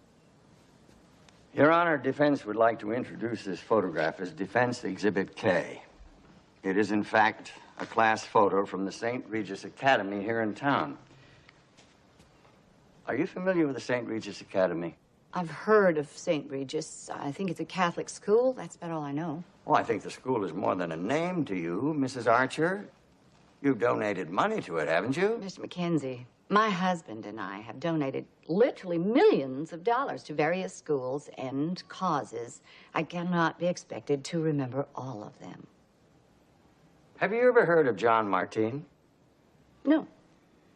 [SPEAKER 14] Your Honor, defense would like to introduce this photograph as Defense Exhibit K. It is, in fact, a class photo from the St. Regis Academy here in town. Are you familiar with the St. Regis Academy?
[SPEAKER 17] I've heard of St. Regis. I think it's a Catholic school. That's about all I know.
[SPEAKER 14] Well, I think the school is more than a name to you, Mrs. Archer. You've donated money to it, haven't you?
[SPEAKER 17] Mr. Mackenzie, my husband and I have donated literally millions of dollars to various schools and causes. I cannot be expected to remember all of them.
[SPEAKER 14] Have you ever heard of John Martin?
[SPEAKER 17] No.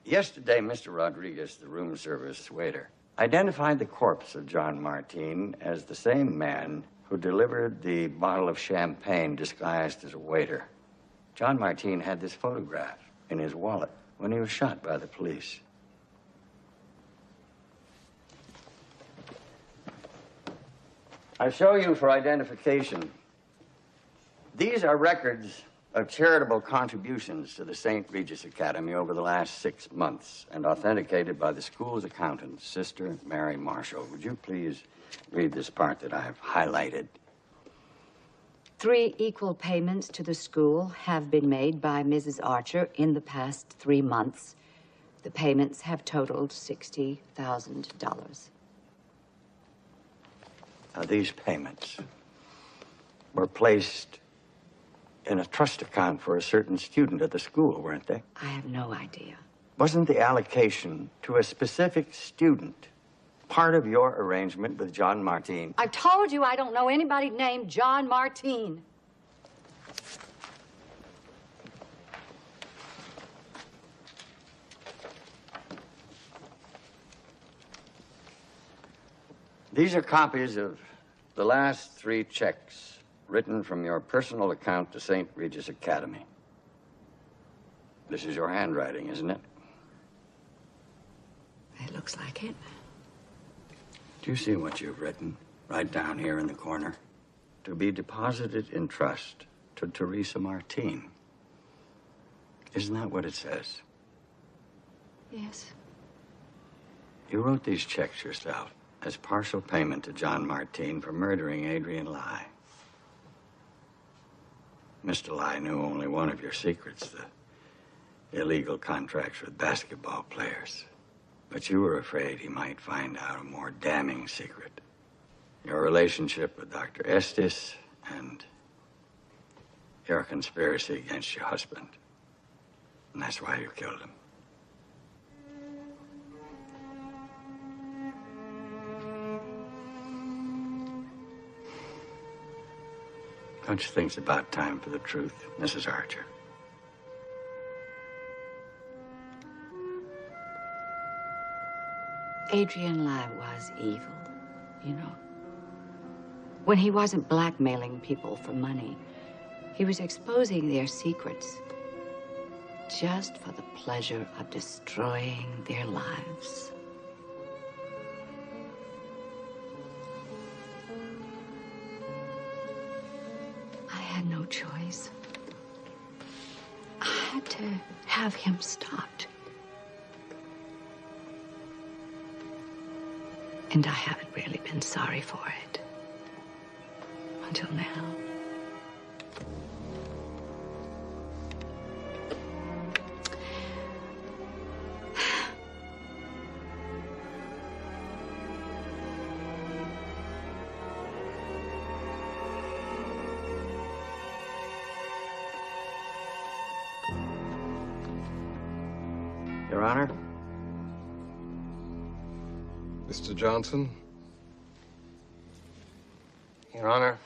[SPEAKER 14] Yesterday, Mr. Rodriguez, the room service waiter, identified the corpse of John Martin as the same man who delivered the bottle of champagne disguised as a waiter. John Martin had this photograph in his wallet when he was shot by the police. I show you for identification. These are records of charitable contributions to the St. Regis Academy over the last 6 months and authenticated by the school's accountant, Sister Mary Marshall. Would you please read this part that I've highlighted?
[SPEAKER 17] 3 equal payments to the school have been made by Mrs. Archer in the past 3 months. The payments have totaled $60,000.
[SPEAKER 14] Now, these payments were placed in a trust account for a certain student at the school, weren't they?
[SPEAKER 17] I have no idea.
[SPEAKER 14] Wasn't the allocation to a specific student part of your arrangement with John Martin?
[SPEAKER 17] I've told you I don't know anybody named John Martin.
[SPEAKER 14] These are copies of the last 3 checks written from your personal account to St. Regis Academy. This is your handwriting, isn't it?
[SPEAKER 17] It looks like it.
[SPEAKER 14] Do you see what you've written right down here in the corner? To be deposited in trust to Teresa Martin. Isn't that what it says?
[SPEAKER 17] Yes.
[SPEAKER 14] You wrote these checks yourself as partial payment to John Martin for murdering Adrian Lai. Mr. Lai knew only one of your secrets, the illegal contracts with basketball players. But you were afraid he might find out a more damning secret. Your relationship with Dr. Estes and your conspiracy against your husband. And that's why you killed him. Don't you think it's about time for the truth, Mrs. Archer?
[SPEAKER 17] Adrian Lai was evil, you know. When he wasn't blackmailing people for money, he was exposing their secrets just for the pleasure of destroying their lives. I had no choice. I had to have him stopped. And I haven't really been sorry for it. Until now.
[SPEAKER 14] Your Honor?
[SPEAKER 8] Mr. Johnson?
[SPEAKER 22] Your Honor,